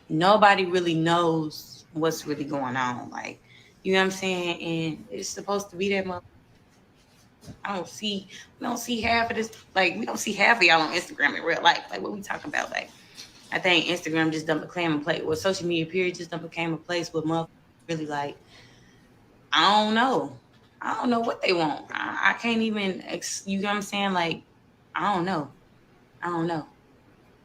nobody really knows what's really going on. Like, you know what I'm saying? And it's supposed to be that much. We don't see half of this. Like, we don't see half of y'all on Instagram in real life. Like, what we talking about? Like, I think Instagram just done became a place, or social media period just done became a place where motherfuckers really like, I don't know. I don't know what they want. I can't even, you know what I'm saying? Like, I don't know. I don't know.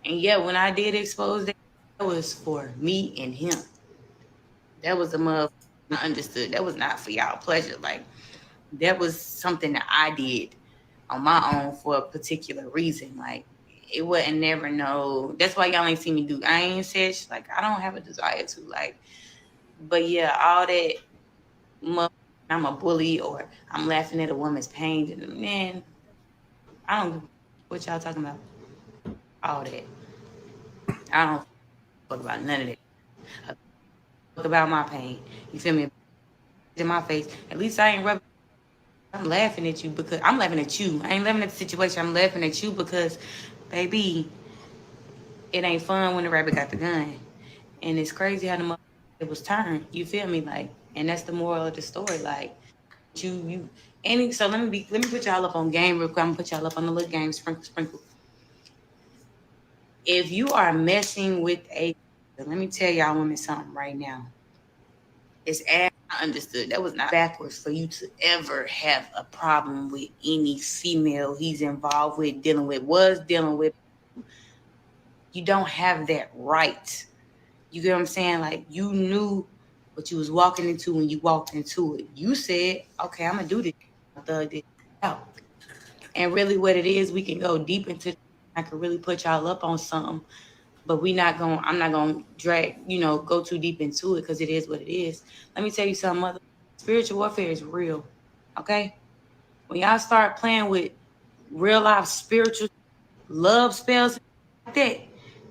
And yeah, when I did expose that, that was for me and him. That was a mother. I understood. That was not for y'all pleasure. Like, that was something that I did on my own for a particular reason. Like, it wasn't never no. That's why y'all ain't see me do. I ain't said like I don't have a desire to like. But yeah, all that. I'm a bully or I'm laughing at a woman's pain. Man, I don't know what y'all talking about. All that. I don't fuck about none of that. I fuck about my pain. You feel me? In my face. At least I ain't rubbing. I'm laughing at you because I'm laughing at you. I ain't laughing at the situation. I'm laughing at you because, baby, it ain't fun when the rabbit got the gun. And it's crazy how the mother it was turned. You feel me? Like, and that's the moral of the story. Like, you and so let me put y'all up on game real quick. I'm gonna put y'all up on the little game sprinkle. If you are messing with let me tell y'all women something right now. It's as I understood that was not backwards for you to ever have a problem with any female he's involved with, dealing with. You don't have that right. You get what I'm saying? Like, you knew what you was walking into when you walked into it. You said, okay, I'm gonna do this. Thug this out. And really what it is, we can go deep into I could really put y'all up on something, but I'm not gonna go too deep into it because it is what it is. Let me tell you something, mother. Spiritual warfare is real. Okay? When y'all start playing with real life spiritual love spells like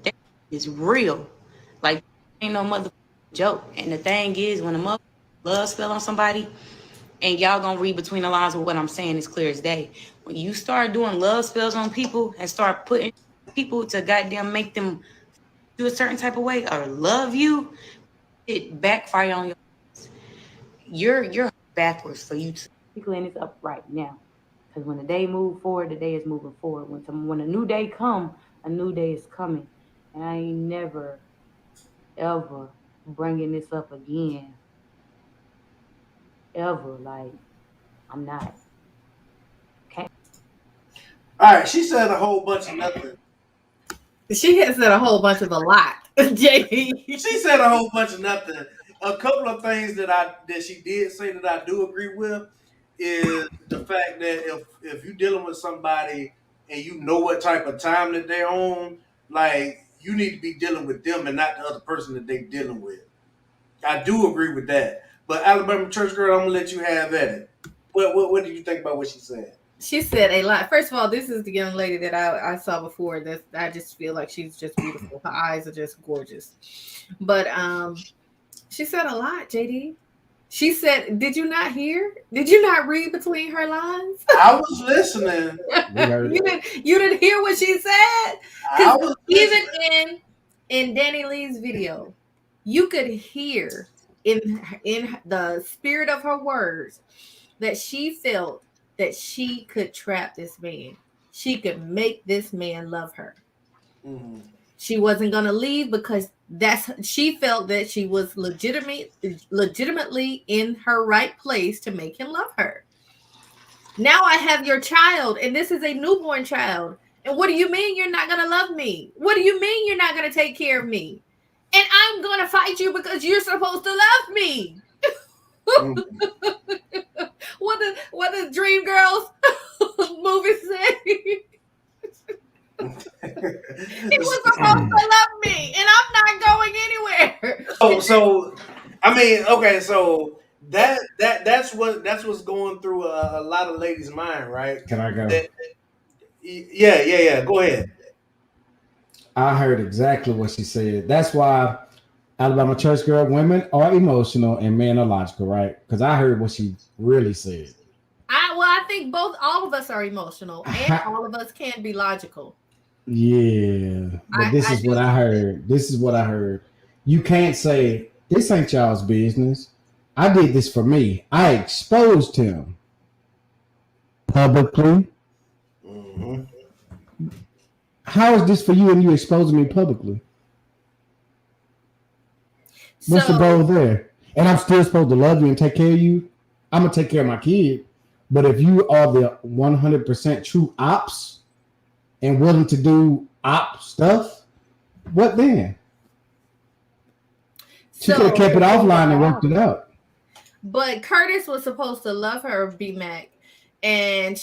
that is real. Like, ain't no mother joke. And the thing is, when a mother love spell on somebody, and y'all gonna read between the lines with what I'm saying is clear as day. When you start doing love spells on people and start putting people to goddamn make them do a certain type of way or love you, it backfire on you're backwards for you to clean this up right now. Because when the day move forward, the day is moving forward. When a new day come, a new day is coming. And I ain't never ever bringing this up again. Ever. Like, I'm not. Okay. All right, she said a whole bunch of nothing. She has said a whole bunch of a lot, JD. She said a whole bunch of nothing. A couple of things that she did say that I do agree with is the fact that if you're dealing with somebody and you know what type of time that they're on, like you need to be dealing with them and not the other person that they're dealing with. I do agree with that. But Alabama church girl, I'm gonna let you have at it. What do you think about what she said? She said a lot. First of all, this is the young lady that I saw before. That I just feel like she's just beautiful. Her eyes are just gorgeous. But she said a lot, JD. She said, "Did you not hear? Did you not read between her lines?" I was listening. You didn't hear what she said? Because even in Danileigh's video, you could hear in the spirit of her words that she felt that she could trap this man. She could make this man love her. Mm-hmm. She wasn't going to leave because she felt that she was legitimately in her right place to make him love her. Now I have your child, and this is a newborn child. And what do you mean you're not going to love me? What do you mean you're not going to take care of me? And I'm going to fight you because you're supposed to love me. What the Dreamgirls movie say? He was supposed to love me, and I'm not going anywhere. So I mean, okay, so that's what's going through a lot of ladies' mind, right? Can I go? Yeah. Go ahead. I heard exactly what she said. That's why Alabama church girl, women are emotional and men are logical, right? Because I heard what she really said. I think all of us are emotional, and all of us can be logical. Yeah, but this is what I heard. You can't say this ain't y'all's business. I did this for me. I exposed him publicly. Mm-hmm. How is this for you and you exposing me publicly? What's the goal there? And I'm still supposed to love you and take care of you. I'm gonna take care of my kid. But if you are the 100% true ops and willing to do op stuff, what then? She could have kept it offline and worked it out. But Curtis was supposed to love her, B-Mac. And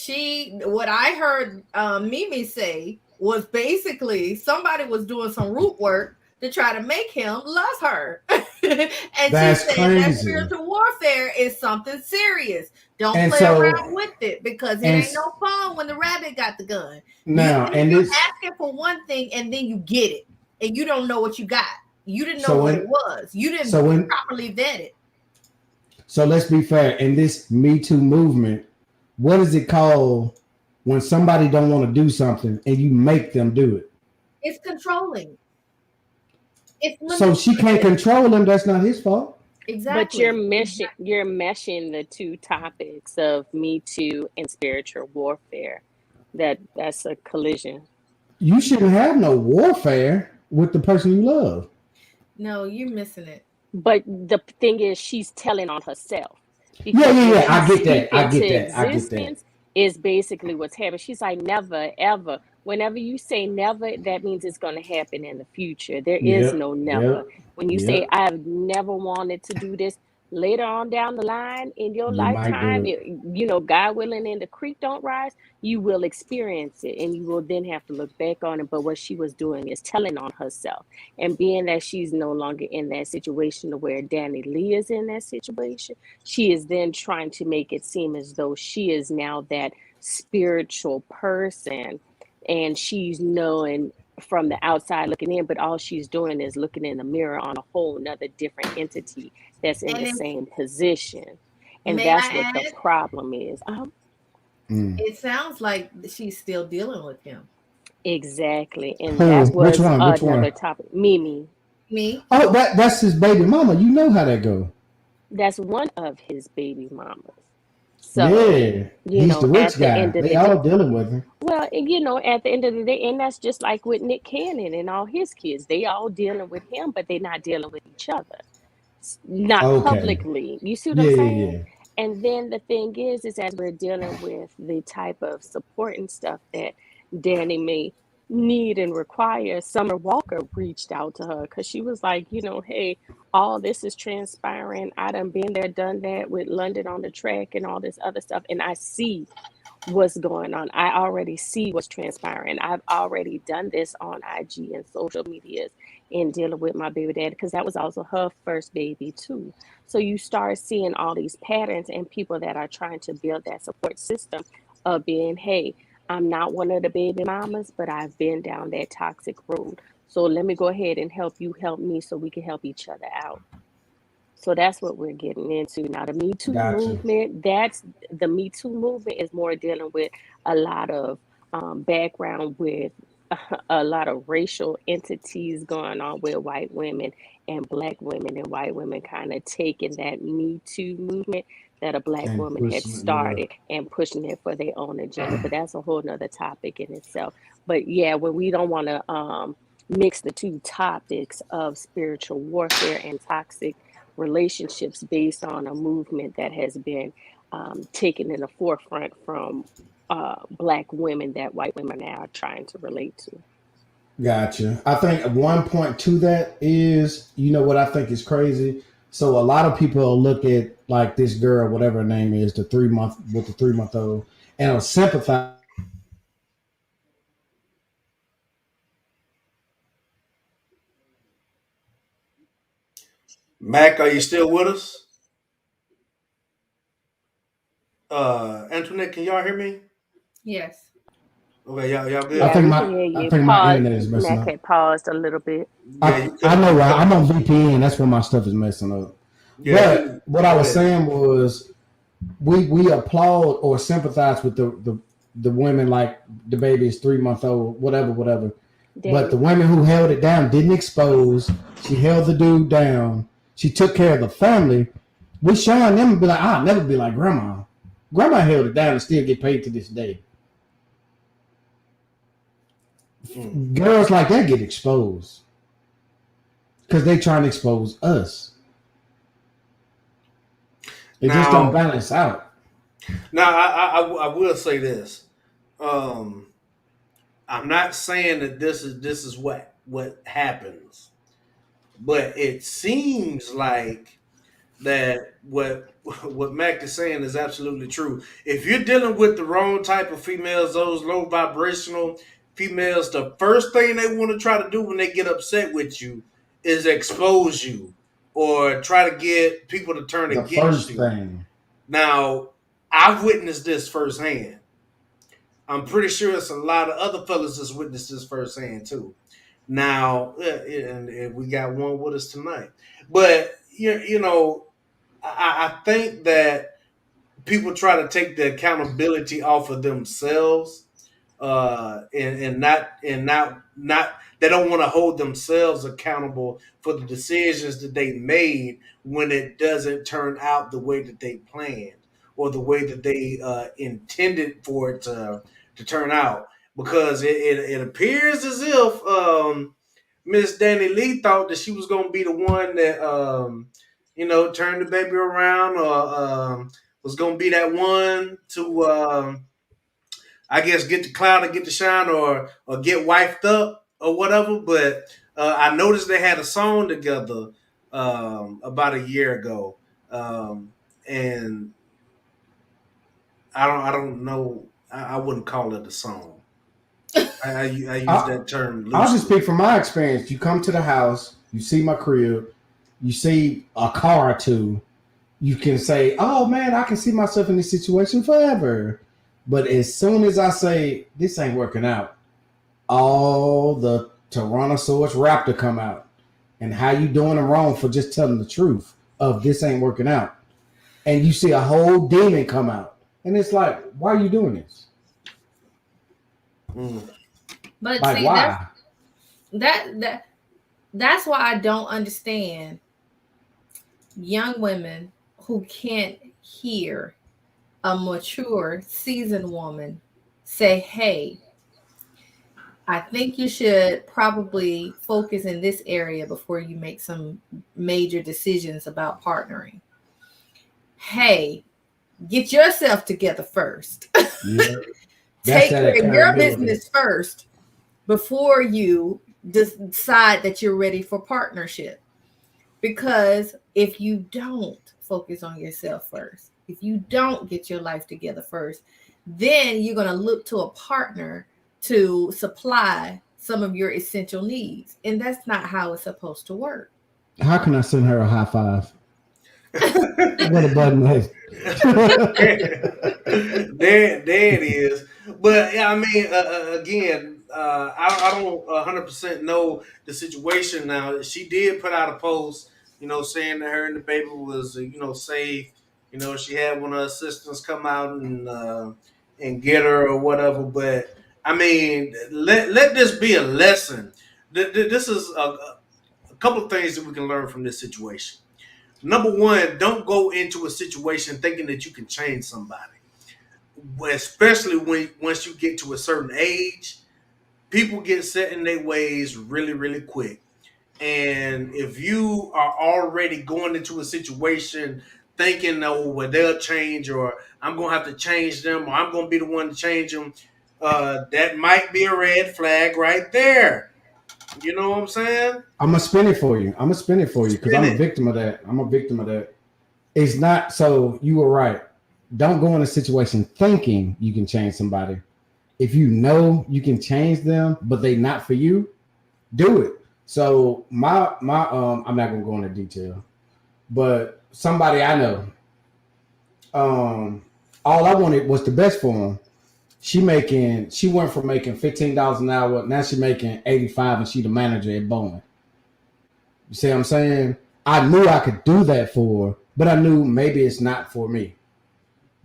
what I heard Mimi say was basically somebody was doing some root work to try to make him love her. And that's she said crazy. That spiritual warfare is something serious. Don't play around with it because it ain't no fun when the rabbit got the gun. Now, you're asking for one thing and then you get it. And you don't know what you got. You didn't know what it was. You didn't properly vet it. So let's be fair. In this Me Too movement, what is it called when somebody don't want to do something and you make them do it? It's controlling. So she can't control him. That's not his fault. Exactly. But you're meshing the two topics of Me Too and spiritual warfare. That's a collision. You shouldn't have no warfare with the person you love. No, you're missing it. But the thing is, she's telling on herself. Yeah. I get that. Is basically what's happening. She's like, never, ever. Whenever you say never, that means it's going to happen in the future. There is no never. When you say, I've never wanted to do this, later on down the line in your lifetime, God willing, and the creek don't rise, you will experience it and you will then have to look back on it. But what she was doing is telling on herself. And being that she's no longer in that situation to where Danileigh is in that situation, she is then trying to make it seem as though she is now that spiritual person and she's knowing from the outside looking in, but all she's doing is looking in the mirror on a whole nother different entity that's in the same position. And that's what the problem is. It sounds like she's still dealing with him. Exactly. And that's what's another topic. Mimi. Me? Oh, that's his baby mama. You know how that go. That's one of his baby mamas. So, he's the at rich the guy. end of They the day, all dealing with him. well, and, at the end of the day, and that's just like with Nick Cannon and all his kids. They all dealing with him, but they're not dealing with each other. Not Okay. publicly. You see what I'm Yeah, saying? yeah, And then the thing is as we're dealing with the type of support and stuff that Danny may need and require, Summer Walker reached out to her because she was like, hey, all this is transpiring. I done been there, done that with London on the track and all this other stuff. And I see what's going on. I already see what's transpiring. I've already done this on IG and social medias in dealing with my baby daddy because that was also her first baby too. So you start seeing all these patterns and people that are trying to build that support system of being, hey, I'm not one of the baby mamas, but I've been down that toxic road. So let me go ahead and help you help me so we can help each other out. So that's what we're getting into now. The Me Too gotcha. movement, that's the Me Too movement is more dealing with a lot of background with a lot of racial entities going on with white women and black women and white women kind of taking that Me Too movement that a black And woman had pushing it, yeah. started and pushing it for their own agenda. But that's a whole nother topic in itself. But yeah, when we don't want to mix the two topics of spiritual warfare and toxic relationships based on a movement that has been taken in the forefront from black women that white women now are trying to relate to. Gotcha. I think one point to that is, what I think is crazy. So a lot of people look at like this girl, whatever her name is, the 3 month with the 3 month old, and will sympathize. Mac, are you still with us? Antionette, can y'all hear me? Yes. Okay, y'all I good? Yeah, think we can my hear I you. think my Pause. internet is messing Mac up. had paused a little bit. Yeah, you I cut. know, You right? cut. I'm on VPN. That's where my stuff is messing up. Yeah, But what I go was ahead. saying was, we applaud or sympathize with the women, like the baby is 3 month old, whatever. But the Danny. women who held it down didn't expose. She held the dude down. She took care of the family. We showing them and be like, I'll never be like grandma. Grandma held it down and still get paid to this day. Mm. Girls like that get exposed because they trying to expose us. It just don't Now, balance out. I will say this. Um, I'm not saying that this is what happens, but it seems like that what Mac is saying is absolutely true. If you're dealing with the wrong type of females, those low vibrational females, the first thing they want to try to do when they get upset with you is expose you or try to get people to turn The against first you. thing. Now, I've witnessed this firsthand. I'm pretty sure it's a lot of other fellas that's witnessed this firsthand too. Now, and we got one with us tonight. But I think that people try to take the accountability off of themselves, and not they don't want to hold themselves accountable for the decisions that they made when it doesn't turn out the way that they planned or the way that they intended for it to turn out. Because it appears as if Miss Dani thought that she was going to be the one that turned the baby around, or was going to be that one to I guess get the cloud and get the shine, or get wifed up or whatever. But I noticed they had a song together about a year ago, and I don't know. I wouldn't call it a song. I use I, that term I'll just loosely. speak from my experience. You come to the house, you see my crib, you see a car or two, you can say, "Oh man, I can see myself in this situation forever." But as soon as I say this ain't working out, all the Tyrannosaurus Raptor come out, and how you doing them wrong for just telling the truth of this ain't working out, and you see a whole demon come out, and it's like, why are you doing this? Mm. But Like, see, that's why? that that's why I don't understand young women who can't hear a mature, seasoned woman say, hey, I think you should probably focus in this area before you make some major decisions about partnering. Hey, get yourself together first. Yeah. Take care of your business first before you decide that you're ready for partnership. Because if you don't focus on yourself first, if you don't get your life together first, then you're going to look to a partner to supply some of your essential needs. And that's not how it's supposed to work. How can I send her a high five? What a button is. there it is. But yeah, I mean, again, I don't 100% know the situation now. She did put out a post, saying that her and the baby was, safe. She had one of her assistants come out and get her or whatever. But I mean, let this be a lesson. This is a couple of things that we can learn from this situation. Number one, don't go into a situation thinking that you can change somebody, especially once you get to a certain age. People get set in their ways really, really quick. And if you are already going into a situation thinking, oh, well, they'll change, or I'm going to have to change them, or I'm going to be the one to change them, that might be a red flag right there. You know what I'm saying? I'm going to spin it for you. Because I'm a victim of that. It's not, so you were right. Don't go in a situation thinking you can change somebody. If you know you can change them, but they not for you, do it. So my I'm not gonna go into detail, but somebody I know, all I wanted was the best for him. She went from making $15 an hour, now she making 85, and she the manager at Boeing. You see what I'm saying? I knew I could do that for her, but I knew maybe it's not for me.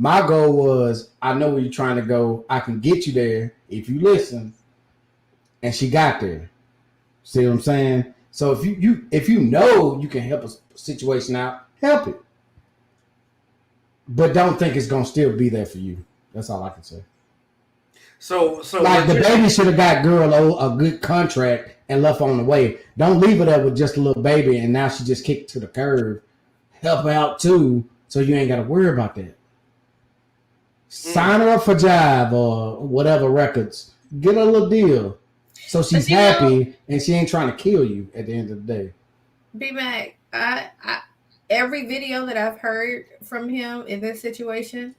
My goal was, I know where you're trying to go. I can get you there if you listen. And she got there. See what I'm saying? So if you know you can help a situation out, help it. But don't think it's gonna still be there for you. That's all I can say. So like the baby should have got girl a good contract and left on the way. Don't leave it up with just a little baby and now she just kicked to the curb. Help her out too, so you ain't got to worry about that. Sign her up for Jive or whatever records. Get her a little deal so she's happy and she ain't trying to kill you at the end of the day. B-Mac, I every video that I've heard from him in this situation,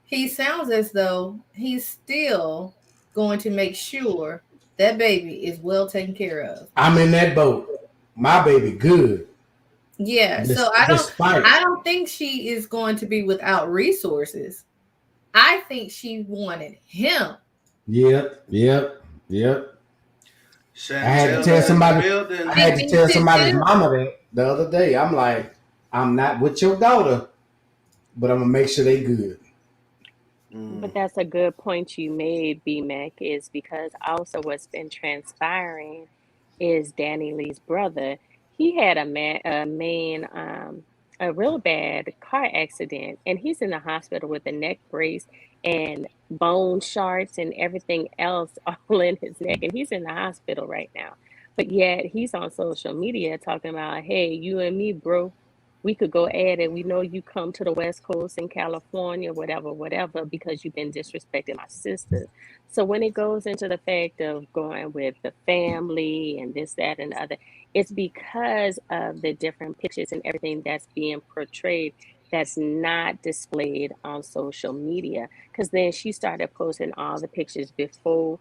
he sounds as though he's still going to make sure that baby is well taken care of. I'm in that boat. My baby good. Yeah, so I don't think she is going to be without resources. I think she wanted him. Yep. I had to tell somebody's mama that the other day. I'm like, I'm not with your daughter, but I'm gonna make sure they good. But that's a good point you made, B-Mac, is because also what's been transpiring is Danileigh's brother. He had a real bad car accident, and he's in the hospital with a neck brace and bone shards and everything else all in his neck, and he's in the hospital right now. But yet he's on social media talking about, hey, you and me, bro, we could go at it. We know you come to the West Coast in California, whatever, because you've been disrespecting my sisters. So when it goes into the fact of going with the family and this, that, and the other, it's because of the different pictures and everything that's being portrayed that's not displayed on social media. Because then she started posting all the pictures before,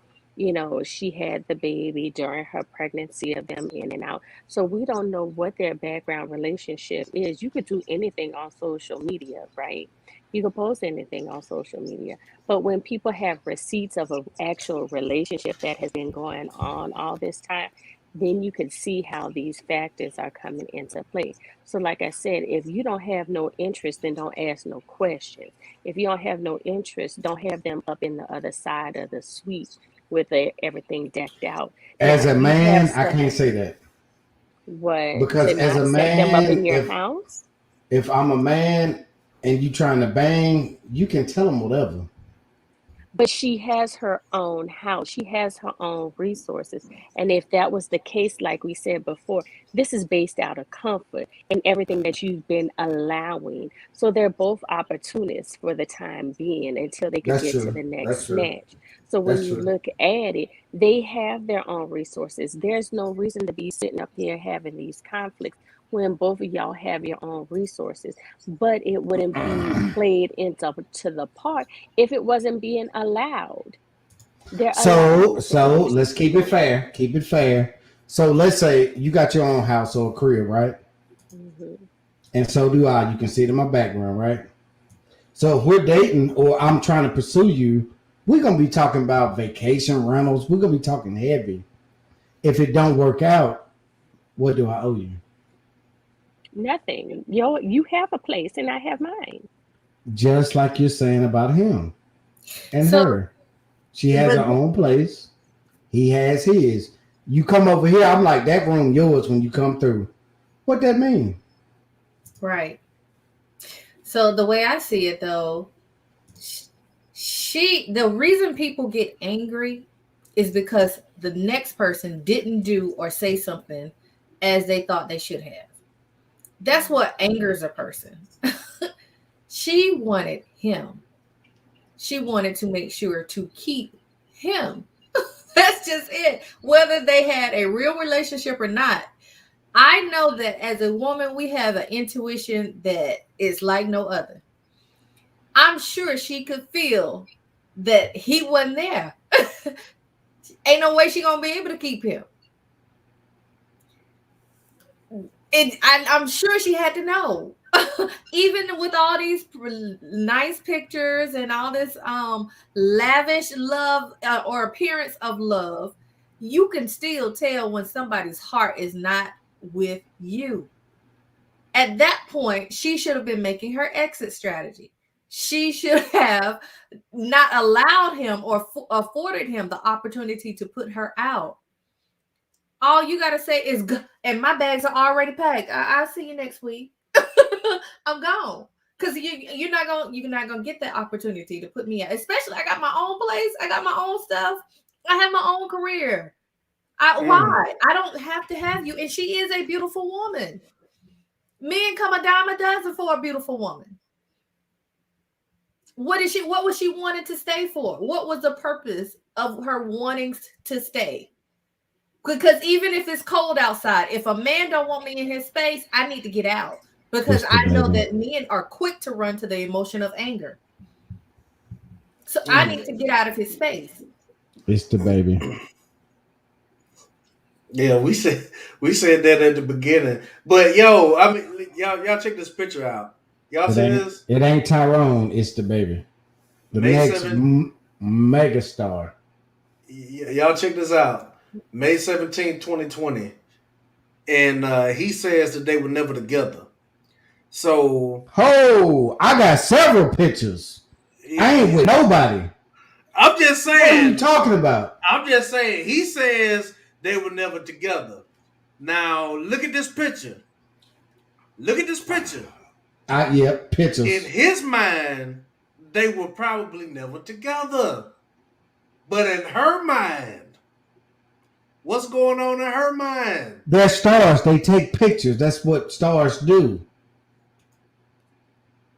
she had the baby, during her pregnancy, of them in and out. So we don't know what their background relationship is. You could do anything on social media, right? You could post anything on social media. But when people have receipts of an actual relationship that has been going on all this time, then you can see how these factors are coming into play. So like I said, if you don't have no interest, then don't ask no questions. If you don't have no interest, don't have them up in the other side of the suite with everything decked out. As a man, I can't say that. What? Because as a man, set them up in your house? If I'm a man, and you trying to bang, you can tell them whatever. But she has her own house. She has her own resources. And if that was the case, like we said before, this is based out of comfort and everything that you've been allowing. So they're both opportunists for the time being until they could That's get to true. the next That's true. snatch. So when That's you true. look at it, they have their own resources. There's no reason to be sitting up here having these conflicts when both of y'all have your own resources. But it wouldn't be played into to the part if it wasn't being allowed. They're allowing So situations let's to be keep it going on. fair. Keep it fair. So let's say you got your own house or crib, right? Mm-hmm. And so do I. You can see it in my background, right? So if we're dating or I'm trying to pursue you, we're gonna be talking about vacation rentals. We're gonna be talking heavy. If it don't work out, what do I owe you? Nothing. You have a place and I have mine. Just like you're saying about him and So, her. She has but her own place. He has his. You come over here, I'm like, that room yours when you come through. What that mean? right. So the way I see it, though, the reason people get angry is because the next person didn't do or say something as they thought they should have. That's what angers a person. She wanted him. She wanted to make sure to keep him. That's just it. Whether they had a real relationship or not. I know that as a woman, we have an intuition that is like no other. I'm sure she could feel that he wasn't there. Ain't no way she gonna be able to keep him. I'm sure she had to know. Even with all these nice pictures and all this lavish love or appearance of love, you can still tell when somebody's heart is not with you. At that point, she should have been making her exit strategy. She should have not allowed him or afforded him the opportunity to put her out. All you got to say is, and my bags are already packed. I'll see you next week. I'm gone. Because you're not gonna get that opportunity to put me out. Especially, I got my own place. I got my own stuff. I have my own career. Why? I don't have to have you. And she is a beautiful woman. Men come a dime a dozen for a beautiful woman. What was she wanting to stay for? What was the purpose of her wanting to stay? Because even if it's cold outside, if a man don't want me in his space, I need to get out. Because I know that men are quick to run to the emotion of anger. So I need to get out of his space. It's the baby. Yeah, we said that at the beginning. But yo, I mean, y'all check this picture out. Y'all see this? It ain't Tyrone. It's the baby. The May next 7th, megastar. Y'all check this out. May 17, 2020. And he says that they were never together. So, I got several pictures. I ain't with nobody. I'm just saying. What are you talking about? I'm just saying. He says they were never together. Now, look at this picture. Look at this picture. Pictures. In his mind, they were probably never together. But in her mind, what's going on in her mind? They're stars. They take pictures. That's what stars do.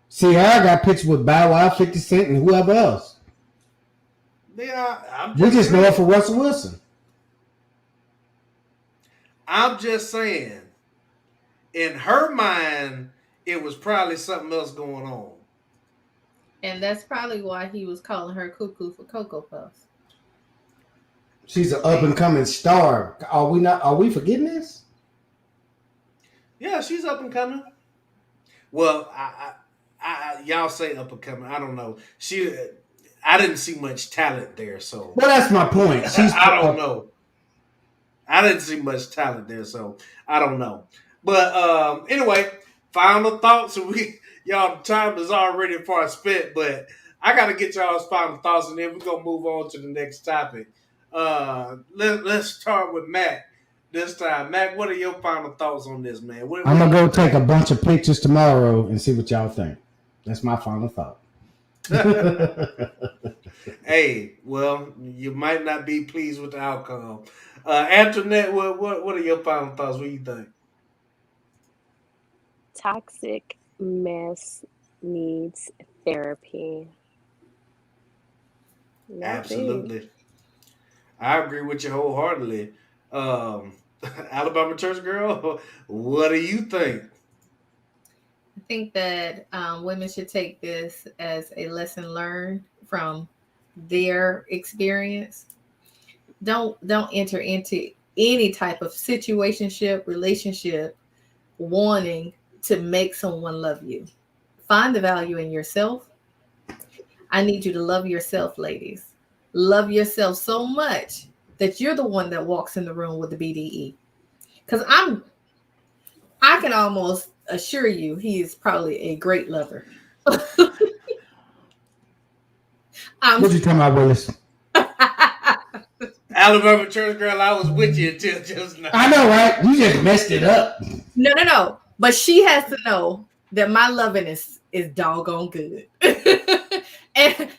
See, I got pictures with Bow Wow, 50 Cent, and whoever else. Yeah, we just know it for Russell Wilson. I'm just saying, in her mind, it was probably something else going on. And that's probably why he was calling her cuckoo for Cocoa Puffs. She's an up and coming star. Are we forgetting this? Yeah, she's up and coming. Well, I y'all say up and coming. I don't know. I didn't see much talent there, so. Well, that's my point. I don't know. I didn't see much talent there, so I don't know. But anyway, final thoughts. Y'all, time is already far spent, but I got to get y'all's final thoughts, and then we're gonna move on to the next topic. Let's start with Mac this time. Mac, what are your final thoughts on this, man? I'm gonna go take a bunch of pictures tomorrow and see what y'all think. That's my final thought. Hey, well, you might not be pleased with the outcome. Antionette, what are your final thoughts? What do you think? Toxic mess needs therapy. That's it. Absolutely. I agree with you wholeheartedly. Alabama church girl, what do you think? I think that women should take this as a lesson learned from their experience. Don't enter into any type of situationship, relationship, wanting to make someone love you. Find the value in yourself. I need you to love yourself, ladies. Love yourself so much that you're the one that walks in the room with the BDE. Because I can almost assure you he is probably a great lover. What you talking about, Willis? Alabama church girl, I was with you until just now. I know, right? You just messed it up. No. But she has to know that my loving is doggone good.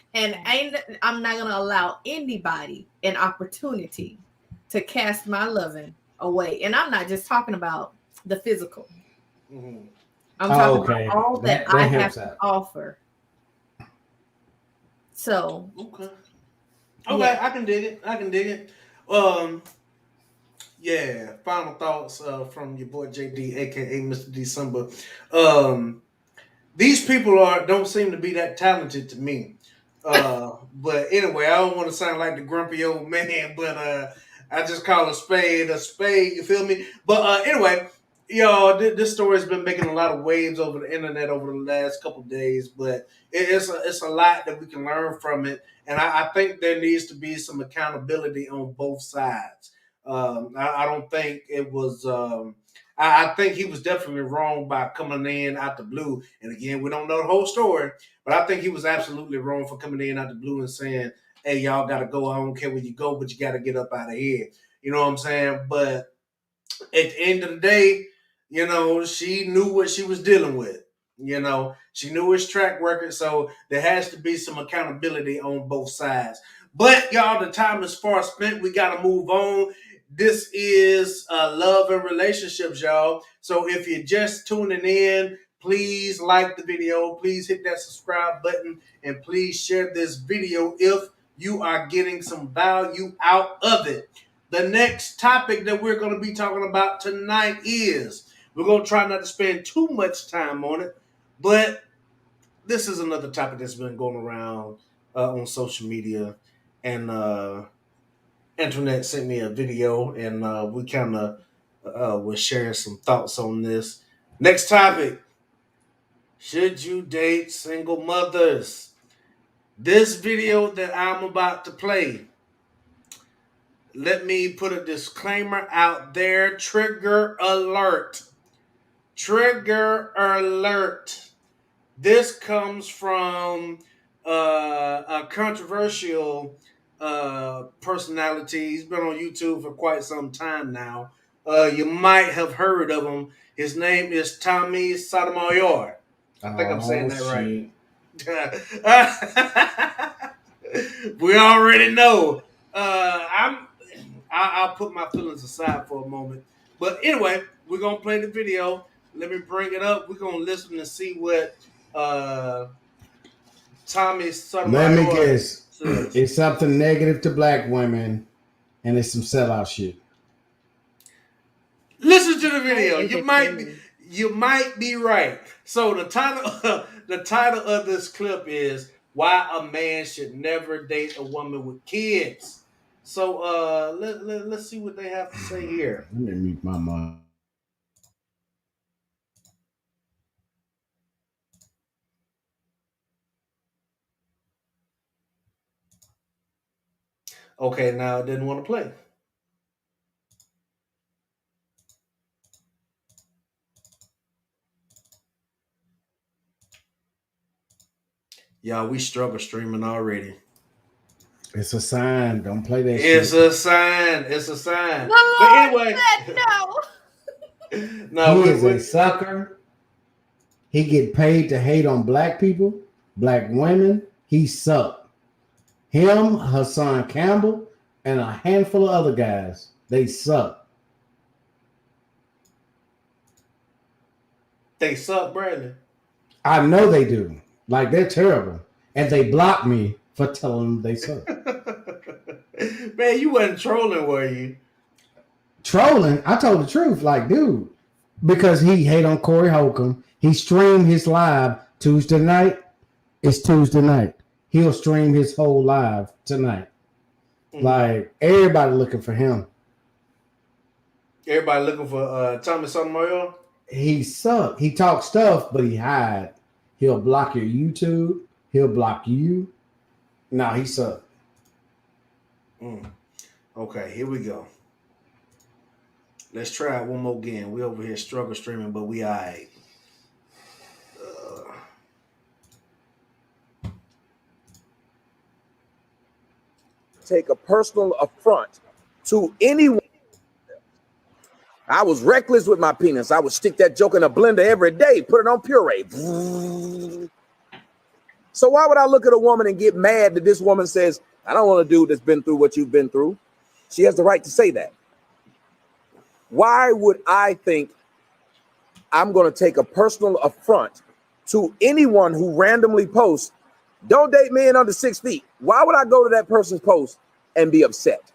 and I'm not gonna allow anybody an opportunity to cast my loving away. And I'm not just talking about the physical. Mm-hmm. I'm talking about all that I have to offer. So okay, yeah. I can dig it. Yeah. Final thoughts from your boy JD, aka Mr. December. These people don't seem to be that talented to me. But anyway, I don't want to sound like the grumpy old man, but I just call a spade. You feel me? But anyway, y'all, this story has been making a lot of waves over the internet over the last couple of days, but it's a lot that we can learn from it, and I think there needs to be some accountability on both sides. I don't think it was. I think he was definitely wrong by coming in out the blue. And again, we don't know the whole story, but I think he was absolutely wrong for coming in out the blue and saying, "Hey, y'all got to go. I don't care where you go, but you got to get up out of here." You know what I'm saying? But at the end of the day, she knew what she was dealing with. She knew his track record, so there has to be some accountability on both sides. But y'all, the time is far spent. We got to move on. This is love and relationships, y'all. So if you're just tuning in, please like the video. Please hit that subscribe button, and please share this video if you are getting some value out of it. The next topic that we're going to be talking about tonight is, we're going to try not to spend too much time on it, but this is another topic that's been going around on social media. And Antionette sent me a video, and we kind of were sharing some thoughts on this. Next topic: should you date single mothers? This video that I'm about to play, let me put a disclaimer out there. Trigger alert. Trigger alert. This comes from a controversial personality. He's been on YouTube for quite some time now. You might have heard of him. His name is Tommy Sotomayor. I think I'm saying that right. We already know. I'll put my feelings aside for a moment. But anyway, we're gonna play the video. Let me bring it up. We're gonna listen and see what Tommy Sotomayor. Let me guess. It's something negative to black women, and it's some sellout shit. Listen to the video. You might be right. So the title of this clip is "Why a Man Should Never Date a Woman with Kids." So let's see what they have to say here. Let me mute my mind. Okay, now it didn't want to play. Y'all, we struggle streaming already. It's a sign. Don't play that It's shit. a sign. It's a sign. The But Lord anyway, said no. He is a sucker. He get paid to hate on black people, black women. He sucked. Him, Hassan Campbell, and a handful of other guys. They suck. They suck, Brandon. I know they do. Like, they're terrible. And they block me for telling them they suck. Man, you wasn't trolling, were you? Trolling? I told the truth. Like, dude, because he hate on Corey Holcomb. He streamed his live Tuesday night. It's Tuesday night. He'll stream his whole live tonight. Like, everybody looking for him. Everybody looking for Thomas Sotomayor? He suck. He talk stuff, but he hide. He'll block your YouTube. He'll block you. Nah, he suck. Okay, here we go. Let's try it one more again. We over here struggle streaming, but we all right. Take a personal affront to anyone. I was reckless with my penis. I would stick that joke in a blender every day, put it on puree. So why would I look at a woman and get mad that this woman says, I don't want a dude that's been through what you've been through? She has the right to say that. Why would I think I'm going to take a personal affront to anyone who randomly posts, don't date men under 6 feet? Why would I go to that person's post and be upset?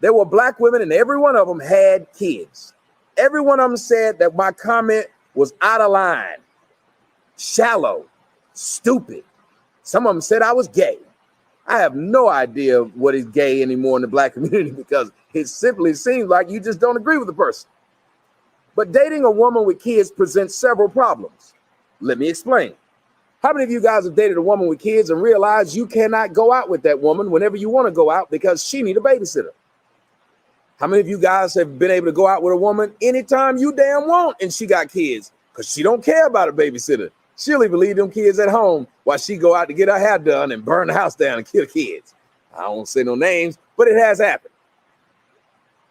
There were black women and every one of them had kids. Every one of them said that my comment was out of line, shallow, stupid. Some of them said I was gay. I have no idea what is gay anymore in the black community because it simply seems like you just don't agree with the person. But dating a woman with kids presents several problems. Let me explain. How many of you guys have dated a woman with kids and realized you cannot go out with that woman whenever you want to go out because she need a babysitter? How many of you guys have been able to go out with a woman anytime you damn want and she got kids because she don't care about a babysitter? She'll even leave them kids at home while she go out to get her hair done and burn the house down and kill kids. I don't say no names, but it has happened.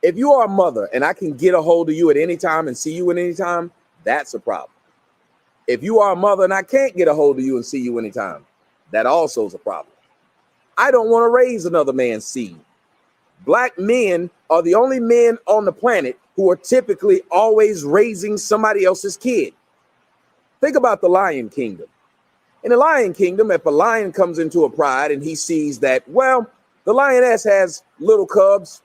If you are a mother and I can get a hold of you at any time and see you at any time, that's a problem. If you are a mother and I can't get a hold of you and see you anytime, that also is a problem. I don't want to raise another man's seed. Black men are the only men on the planet who are typically always raising somebody else's kid. Think about the Lion Kingdom. In the Lion Kingdom, if a lion comes into a pride and he sees that, well, the lioness has little cubs,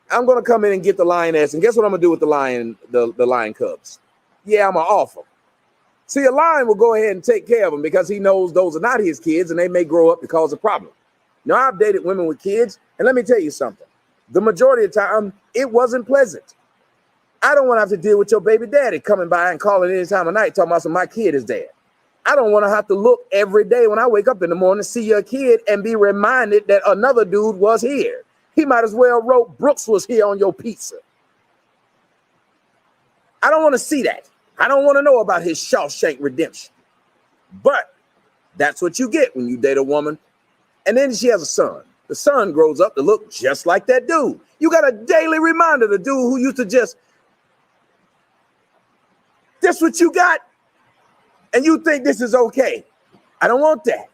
I'm going to come in and get the lioness. And guess what I'm going to do with the lion cubs? Yeah, I'm going to off them. See, a lion will go ahead and take care of them because he knows those are not his kids and they may grow up to cause a problem. Now, I've dated women with kids, and let me tell you something. The majority of the time, it wasn't pleasant. I don't want to have to deal with your baby daddy coming by and calling any time of night talking about my kid is dead. I don't want to have to look every day when I wake up in the morning, see your kid, and be reminded that another dude was here. He might as well wrote Brooks was here on your pizza. I don't want to see that. I don't want to know about his Shawshank Redemption. But that's what you get when you date a woman. And then she has a son. The son grows up to look just like that dude. You got a daily reminder, the dude who used to just, this what you got? And you think this is okay. I don't want that.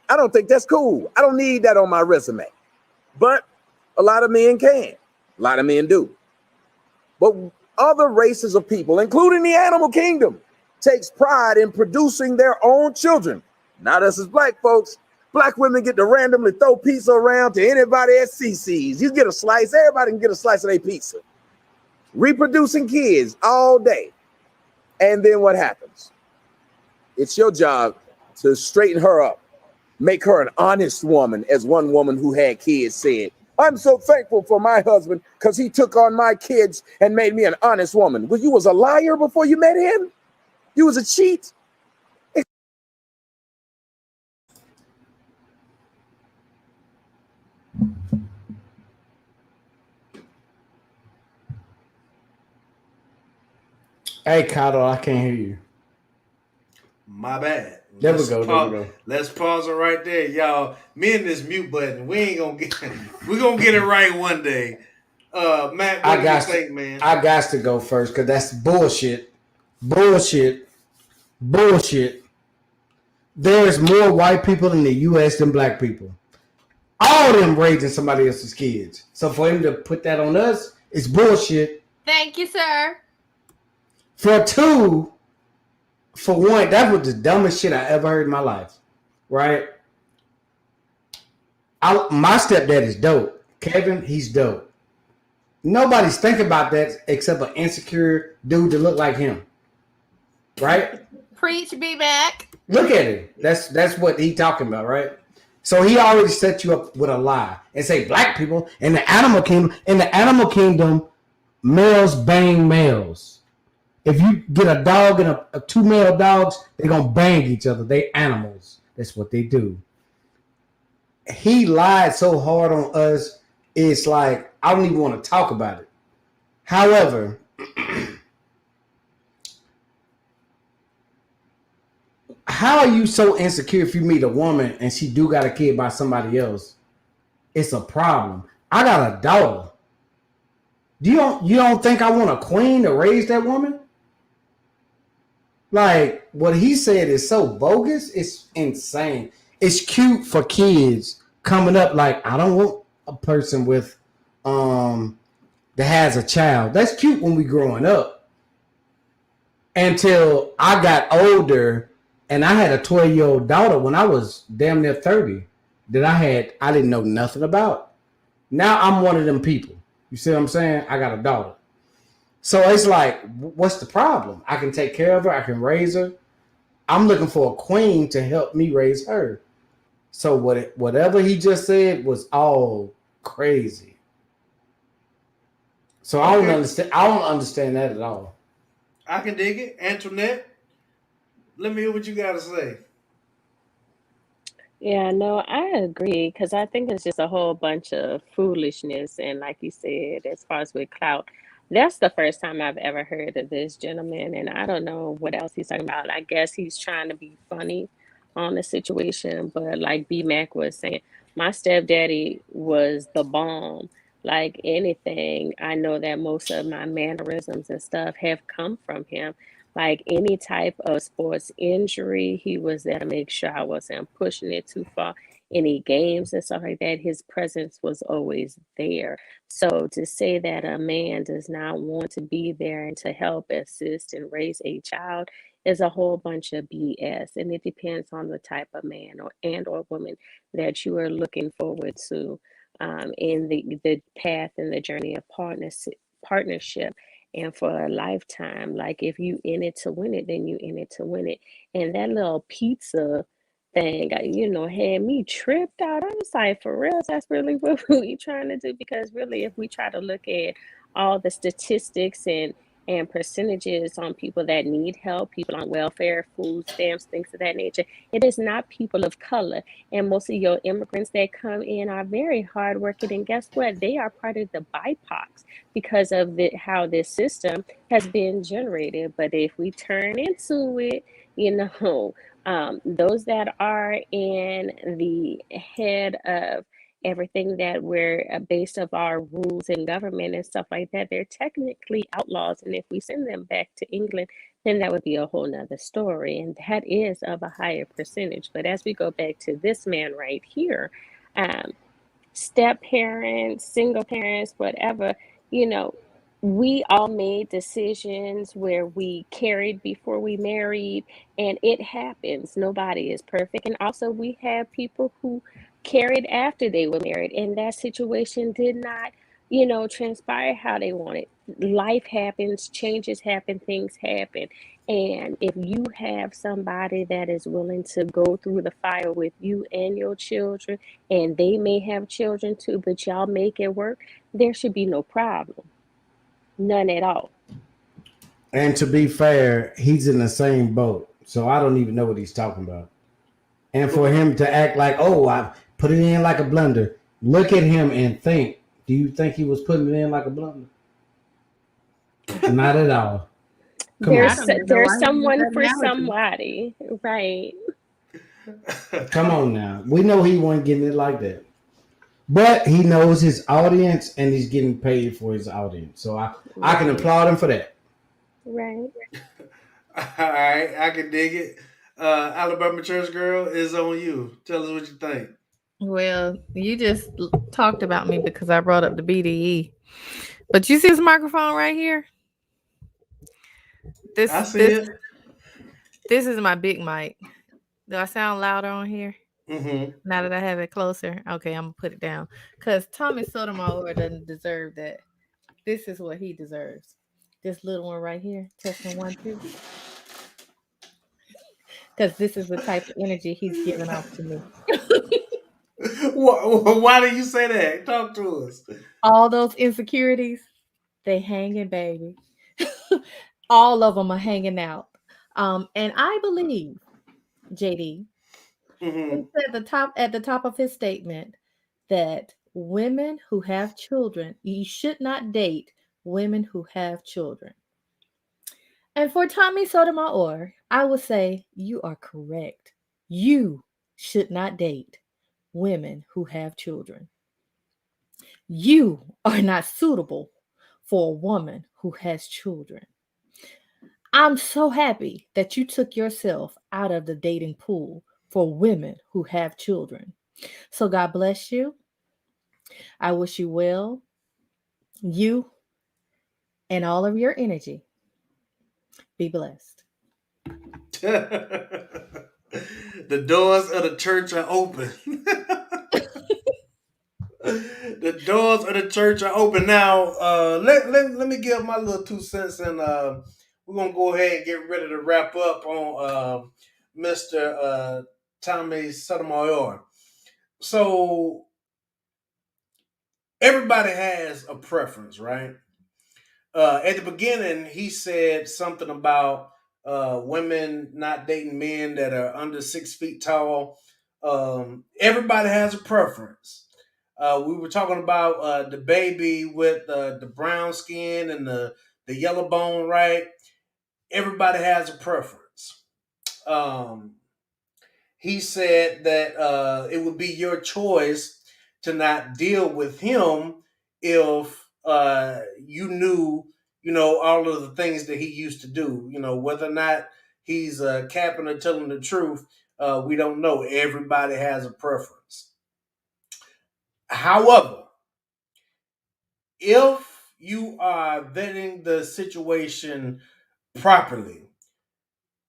I don't think that's cool. I don't need that on my resume. But a lot of men can. A lot of men do. But other races of people, including the animal kingdom, takes pride in producing their own children. Not us as black folks. Black women get to randomly throw pizza around to anybody at CC's. You get a slice, everybody can get a slice of their pizza. Reproducing kids all day. And then what happens? It's your job to straighten her up, make her an honest woman, as one woman who had kids said. I'm so thankful for my husband because he took on my kids and made me an honest woman. Well, you was a liar before you met him? You was a cheat? Hey, Kato, I can't hear you. My bad. There we go. Let's pause it right there, y'all. Me and this mute button, we ain't gonna get. We're gonna get it right one day. Matt, what do you think, man? I got to go first because that's bullshit. Bullshit. Bullshit. There's more white people in the U.S. than black people. All of them raising somebody else's kids. So for him to put that on us, it's bullshit. Thank you, sir. For one, that was the dumbest shit I ever heard in my life. Right? My stepdad is dope. Kevin, he's dope. Nobody's thinking about that except an insecure dude that look like him. Right? Preach, be back. Look at it. That's what he talking about, right? So he already set you up with a lie and say black people in the animal kingdom, males bang males. If you get a dog and a two male dogs, they're gonna bang each other. They animals. That's what they do. He lied so hard on us, it's like I don't even want to talk about it. However, how are you so insecure if you meet a woman and she do got a kid by somebody else? It's a problem. I got a daughter. You don't think I want a queen to raise that woman? Like, what he said is so bogus. It's insane. It's cute for kids coming up. Like, I don't want a person with that has a child. That's cute when we growing up. Until I got older and I had a 12-year-old daughter when I was damn near 30 that I didn't know nothing about. Now I'm one of them people. You see what I'm saying? I got a daughter. So it's like, what's the problem? I can take care of her. I can raise her. I'm looking for a queen to help me raise her. So whatever he just said was all crazy. So I don't understand that at all. I can dig it. Antionette, let me hear what you got to say. Yeah, no, I agree because I think it's just a whole bunch of foolishness. And like you said, as far as with clout, that's the first time I've ever heard of this gentleman. And I don't know what else he's talking about. I guess he's trying to be funny on the situation. But like B Mac was saying, my stepdaddy was the bomb. Like anything, I know that most of my mannerisms and stuff have come from him. Like any type of sports injury, he was there to make sure I wasn't pushing it too far. Any games and stuff like that, his presence was always there. So to say that a man does not want to be there and to help assist and raise a child is a whole bunch of BS. And it depends on the type of man or woman that you are looking forward to in the path and the journey of partnership and for a lifetime. Like if you in it to win it, then you in it to win it. And that little pizza thing, had me tripped out. I was like, for real, that's really what we trying to do? Because really, if we try to look at all the statistics and percentages on people that need help, people on welfare, food stamps, things of that nature, it is not people of color. And most of your immigrants that come in are very hardworking. And guess what? They are part of the BIPOCs because of how this system has been generated. But if we turn into it, those that are in the head of everything that we're based of our rules and government and stuff like that, they're technically outlaws. And if we send them back to England, then that would be a whole nother story. And that is of a higher percentage. But as we go back to this man right here, step parents, single parents, whatever, we all made decisions where we carried before we married, and it happens. Nobody is perfect. And also, we have people who carried after they were married, and that situation did not, transpire how they wanted. Life happens, changes happen, things happen. And if you have somebody that is willing to go through the fire with you and your children, and they may have children too, but y'all make it work, there should be no problem. None at all. And to be fair, he's in the same boat. So I don't even know what he's talking about. And for him to act like, oh, I put it in like a blender. Look at him and think. Do you think he was putting it in like a blender? Not at all. There's someone for somebody, right? Come on now. We know he wasn't getting it like that. But he knows his audience and he's getting paid for his audience. So I can applaud him for that. Right. All right, I can dig it. Alabama Church Girl is on you. Tell us what you think. Well, you just talked about me because I brought up the BDE. But you see this microphone right here? I This see this it. this is my big mic. Do I sound louder on here? Mm-hmm. Now that I have it closer, okay, I'm gonna put it down. Cause Tommy Sotomayor doesn't deserve that. This is what he deserves. This little one right here, testing 1, 2. Cause this is the type of energy he's giving off to me. Why do you say that? Talk to us. All those insecurities, they hanging, baby. All of them are hanging out. And I believe, JD, he Mm-hmm. said at the top of his statement that women who have children, you should not date women who have children. And for Tommy Sotomayor, I would say you are correct. You should not date women who have children. You are not suitable for a woman who has children. I'm so happy that you took yourself out of the dating pool for women who have children. So God bless you. I wish you well. You and all of your energy. Be blessed. The doors of the church are open. The doors of the church are open now. Let me give my little 2 cents, and we're gonna go ahead and get ready to wrap up on Mr. Tommy Sotomayor. So everybody has a preference, right? At the beginning, he said something about women not dating men that are under 6 feet tall. Everybody has a preference. We were talking about the baby with the brown skin and the yellow bone, right? Everybody has a preference. Um, he said that it would be your choice to not deal with him if you knew, all of the things that he used to do. Whether or not he's capping or telling the truth, we don't know. Everybody has a preference. However, if you are vetting the situation properly,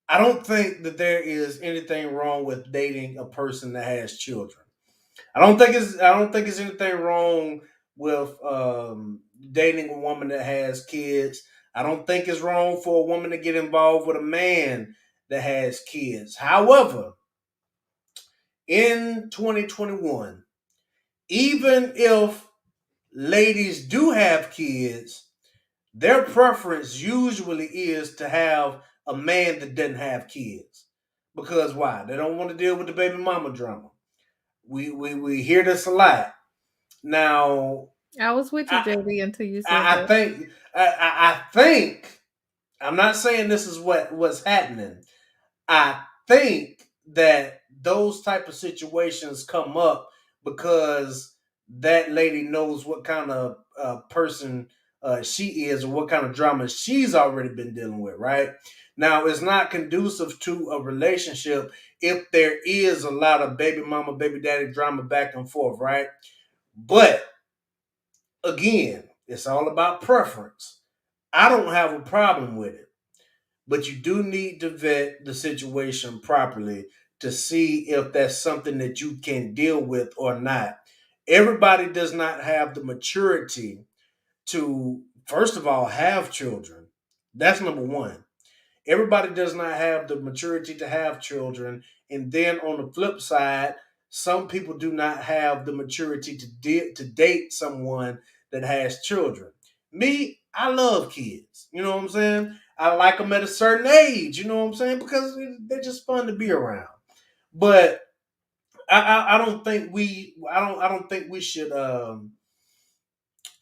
I don't think that there is anything wrong with dating a person that has children. I don't think it's anything wrong with dating a woman that has kids. I don't think it's wrong for a woman to get involved with a man that has kids. However, in 2021, even if ladies do have kids, their preference usually is to have a man that doesn't have kids. Because why? They don't want to deal with the baby mama drama. We hear this a lot. Now, I was with you, I JD, until you said I that. think I think I'm not saying this is what's happening. I think that those type of situations come up because that lady knows what kind of person she is, or what kind of drama she's already been dealing with. Right now, it's not conducive to a relationship if there is a lot of baby mama, baby daddy drama back and forth. Right, but again, it's all about preference. I don't have a problem with it, but you do need to vet the situation properly to see if that's something that you can deal with or not. Everybody does not have the maturity to, first of all, have children. That's number one. Everybody does not have the maturity to have children. And then on the flip side, some people do not have the maturity to date someone that has children. Me, I love kids. You know what I'm saying? I like them at a certain age. You know what I'm saying? Because they're just fun to be around. But I don't think I don't think we should I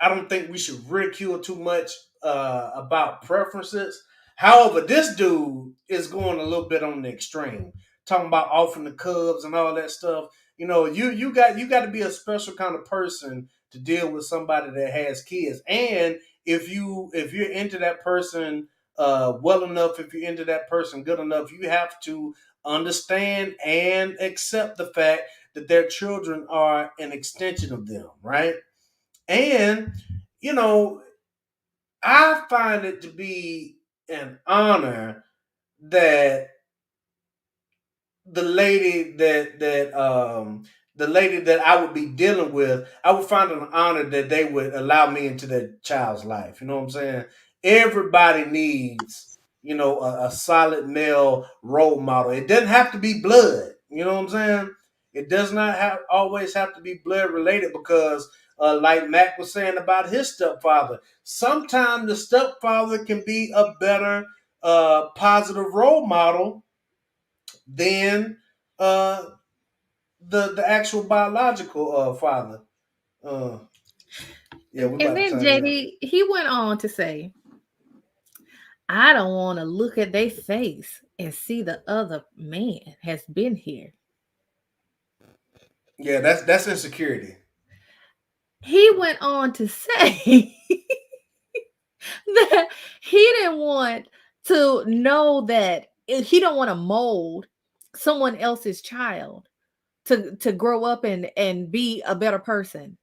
don't think we should ridicule too much about preferences. However, this dude is going a little bit on the extreme, talking about offering the Cubs and all that stuff. You got to be a special kind of person to deal with somebody that has kids. And if you're into that person well enough, if you're into that person good enough, you have to understand and accept the fact that their children are an extension of them, right? And, you know, I find it to be an honor that the lady that I would be dealing with, I would find it an honor that they would allow me into their child's life. You know what I'm saying? Everybody needs, a solid male role model. It doesn't have to be blood. You know what I'm saying? It does not always have to be blood related because, like Mac was saying about his stepfather, sometimes the stepfather can be a better positive role model than uh, the actual biological father. Yeah, we And about to then turn it up. JD, he went on to say, I don't want to look at their face and see the other man has been here. Yeah, that's insecurity. He went on to say that he didn't want to know that he don't want to mold someone else's child to grow up and be a better person.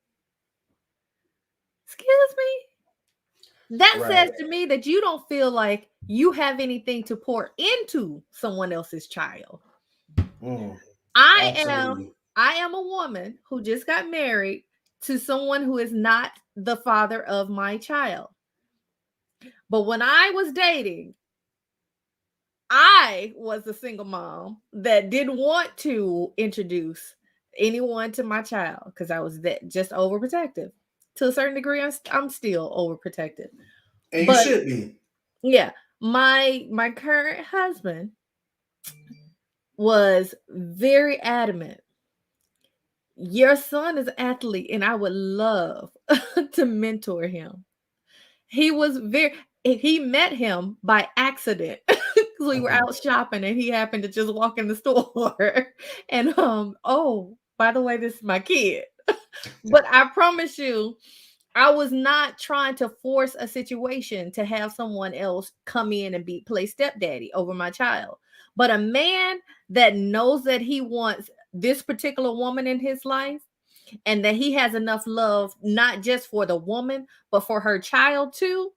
Excuse me? That Right. says to me that you don't feel like you have anything to pour into someone else's child. I Absolutely. am a woman who just got married to someone who is not the father of my child. But when I was dating, I was a single mom that didn't want to introduce anyone to my child because I was that just overprotective. To a certain degree, I'm still overprotective. And you But should be. yeah, my current husband was very adamant. Your son is an athlete, and I would love to mentor him. He met him by accident. We were out shopping and he happened to just walk in the store. And oh, by the way, this is my kid. But I promise you, I was not trying to force a situation to have someone else come in and play stepdaddy over my child. But a man that knows that he wants this particular woman in his life and that he has enough love, not just for the woman, but for her child too,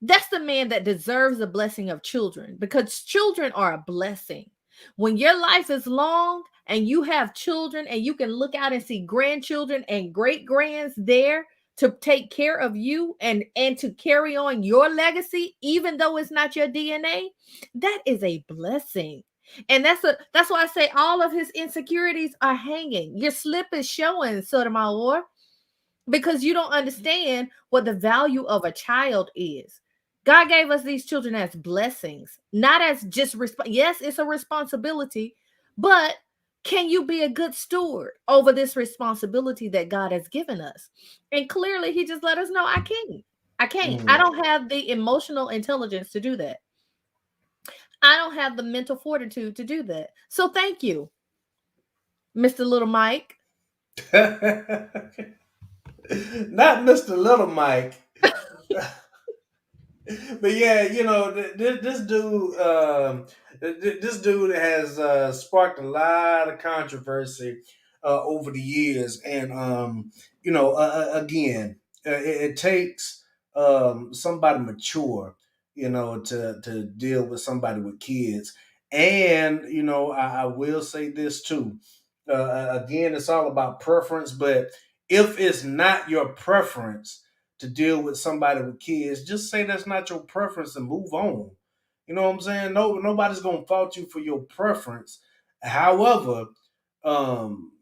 that's the man that deserves the blessing of children, because children are a blessing. When your life is long and you have children and you can look out and see grandchildren and great grands there to take care of you and to carry on your legacy, even though it's not your DNA, that is a blessing. And that's why I say all of his insecurities are hanging. Your slip is showing, Sotomayor, because you don't understand what the value of a child is. God gave us these children as blessings, not as just yes, it's a responsibility, but can you be a good steward over this responsibility that God has given us? And clearly he just let us know I can't. I can't. I don't have the emotional intelligence to do that. I don't have the mental fortitude to do that. So thank you, Mr. Little Mike. Not Mr. Little Mike. But yeah, this dude has sparked a lot of controversy over the years, and again, it takes somebody mature, to deal with somebody with kids, and I will say this too. Again, it's all about preference, but if it's not your preference to deal with somebody with kids, just say that's not your preference and move on. You know what I'm saying? No, nobody's gonna fault you for your preference. However, um,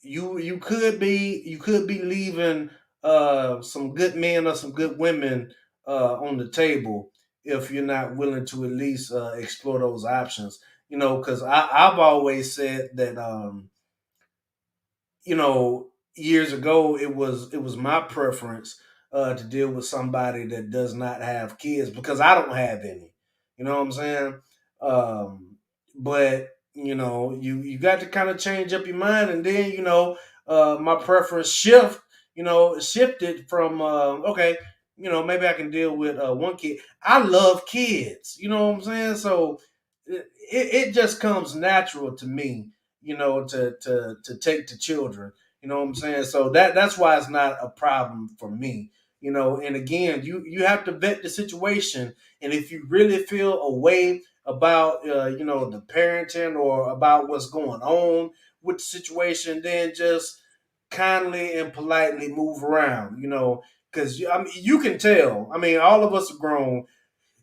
you could be leaving some good men or some good women on the table if you're not willing to at least explore those options. Because I've always said that years ago it was my preference to deal with somebody that does not have kids because I don't have any. You know what I'm saying? But you got to kind of change up your mind, and then my preference shifted from okay. maybe I can deal with one kid. I love kids. You know what I'm saying? So it just comes natural to me, to take the children. You know what I'm saying? So that's why it's not a problem for me. And again, you have to vet the situation, and if you really feel a way about the parenting or about what's going on with the situation, then just kindly and politely move around. Because I mean, you can tell. I mean, all of us are grown.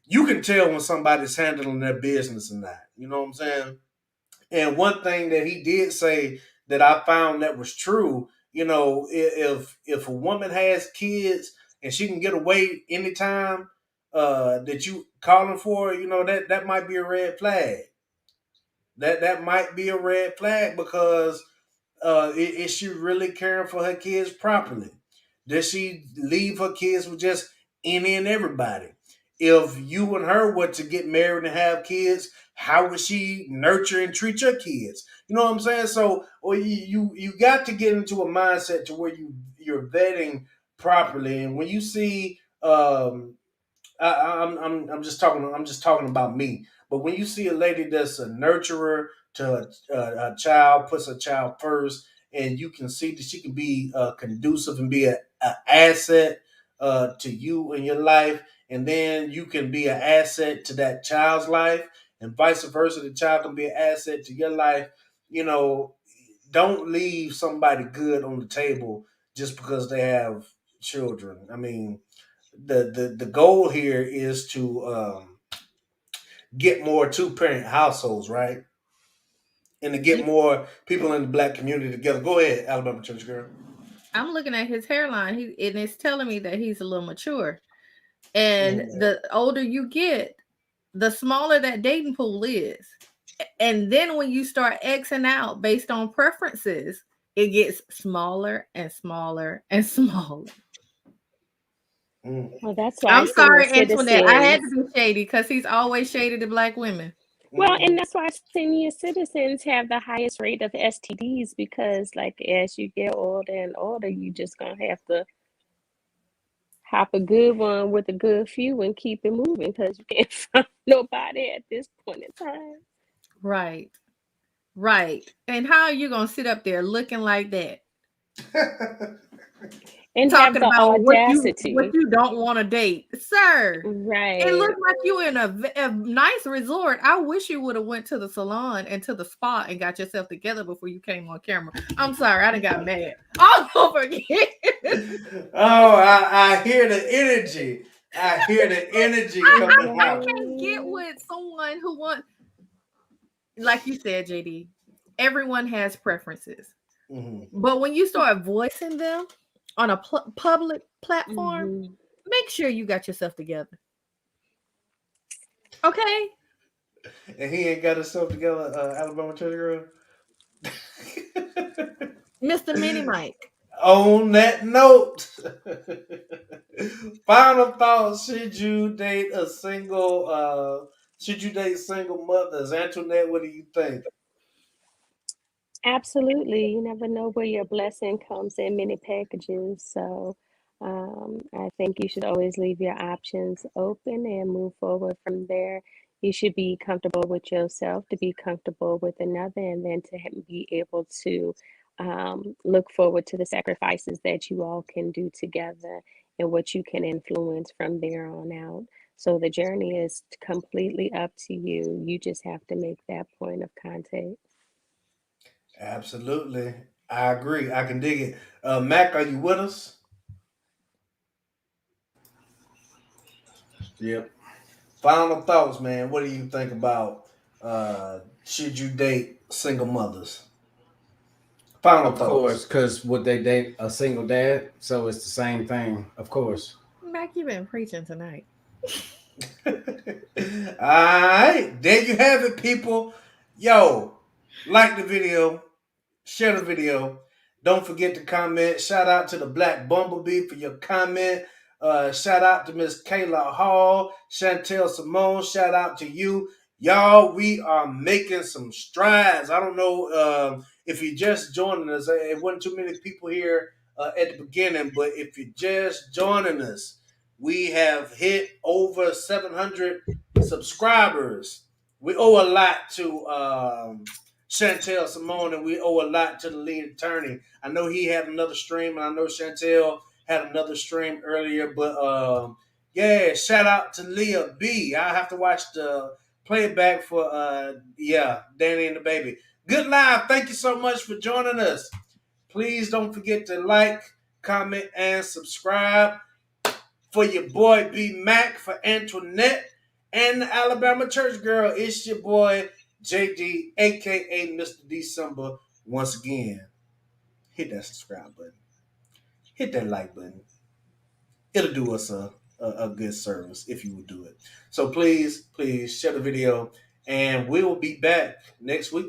You can tell when somebody's handling their business or not. You know what I'm saying? And one thing that he did say that I found that was true, if a woman has kids and she can get away anytime that you calling for, that might be a red flag. That might be a red flag because is she really caring for her kids properly? Does she leave her kids with just any and everybody? If you and her were to get married and have kids, how would she nurture and treat your kids? You know what I'm saying? So, or you got to get into a mindset to where you're vetting properly, and when you see I'm just talking. I'm just talking about me. But when you see a lady that's a nurturer to a child, puts a child first, and you can see that she can be conducive and be an asset to you in your life, and then you can be an asset to that child's life, and vice versa. The child can be an asset to your life. You know, don't leave somebody good on the table just because they have children. I mean, the goal here is to get more two parent households, right? And to get more people in the black community together. Go ahead, Alabama Church Girl. I'm looking at his hairline, and it's telling me that he's a little mature. And the older you get, the smaller that dating pool is. And then when you start Xing out based on preferences, it gets smaller and smaller and smaller. Well, that's why I'm sorry, Antionette. I had to be shady because he's always shady to black women. Well, and that's why senior citizens have the highest rate of STDs because, like, as you get older and older, you just gonna have to hop a good one with a good few and keep it moving because you can't find nobody at this point in time. Right. Right. And how are you gonna sit up there looking like that? And talking have the about audacity. what you don't want to date, sir. Right. It looks like you in a nice resort. I wish you would have went to the salon and to the spa and got yourself together before you came on camera. I'm sorry, I done got mad all over again. Oh, I hear the energy. I hear the energy coming out. I can't get with someone who wants, like you said, JD. Everyone has preferences, but when you start voicing them on a public platform, make sure you got yourself together. Okay. And he ain't got himself together, Alabama Church Girl. Mr. Mini Mike. On that note, final thoughts: should you date single mothers? Antionette, what do you think? Absolutely. You never know where your blessing comes in many packages. So I think you should always leave your options open and move forward from there. You should be comfortable with yourself to be comfortable with another, and then to be able to look forward to the sacrifices that you all can do together and what you can influence from there on out. So the journey is completely up to you. You just have to make that point of contact. Absolutely. I agree. I can dig it. Mac, are you with us? Yep. Final thoughts, man. What do you think about should you date single mothers? Final thoughts. Of course, because would they date a single dad? So it's the same thing, of course. Mac, you've been preaching tonight. All right. There you have it, people. Yo, like the video, share the video. Don't forget to comment. Shout out to the Black Bumblebee for your comment. Shout out to Miss Kayla Hall, Chantel Simone. Shout out to you. Y'all, we are making some strides. I don't know if you're just joining us. It wasn't too many people here at the beginning, but if you're just joining us, We have hit over 700 subscribers. We owe a lot to Chantel Simone, and we owe a lot to the lead attorney. I know he had another stream, and I know Chantel had another stream earlier, but yeah, shout out to Leah B. I have to watch the playback for Dani and the baby. Good live. Thank you so much for joining us. Please don't forget to like, comment, and subscribe. For your boy B Mac, for Antionette, and the Alabama Church Girl, it's your boy JD, aka Mr. December. Once again, hit that subscribe button, hit that like button. It'll do us a good service if you would do it. So please share the video, and we will be back next week.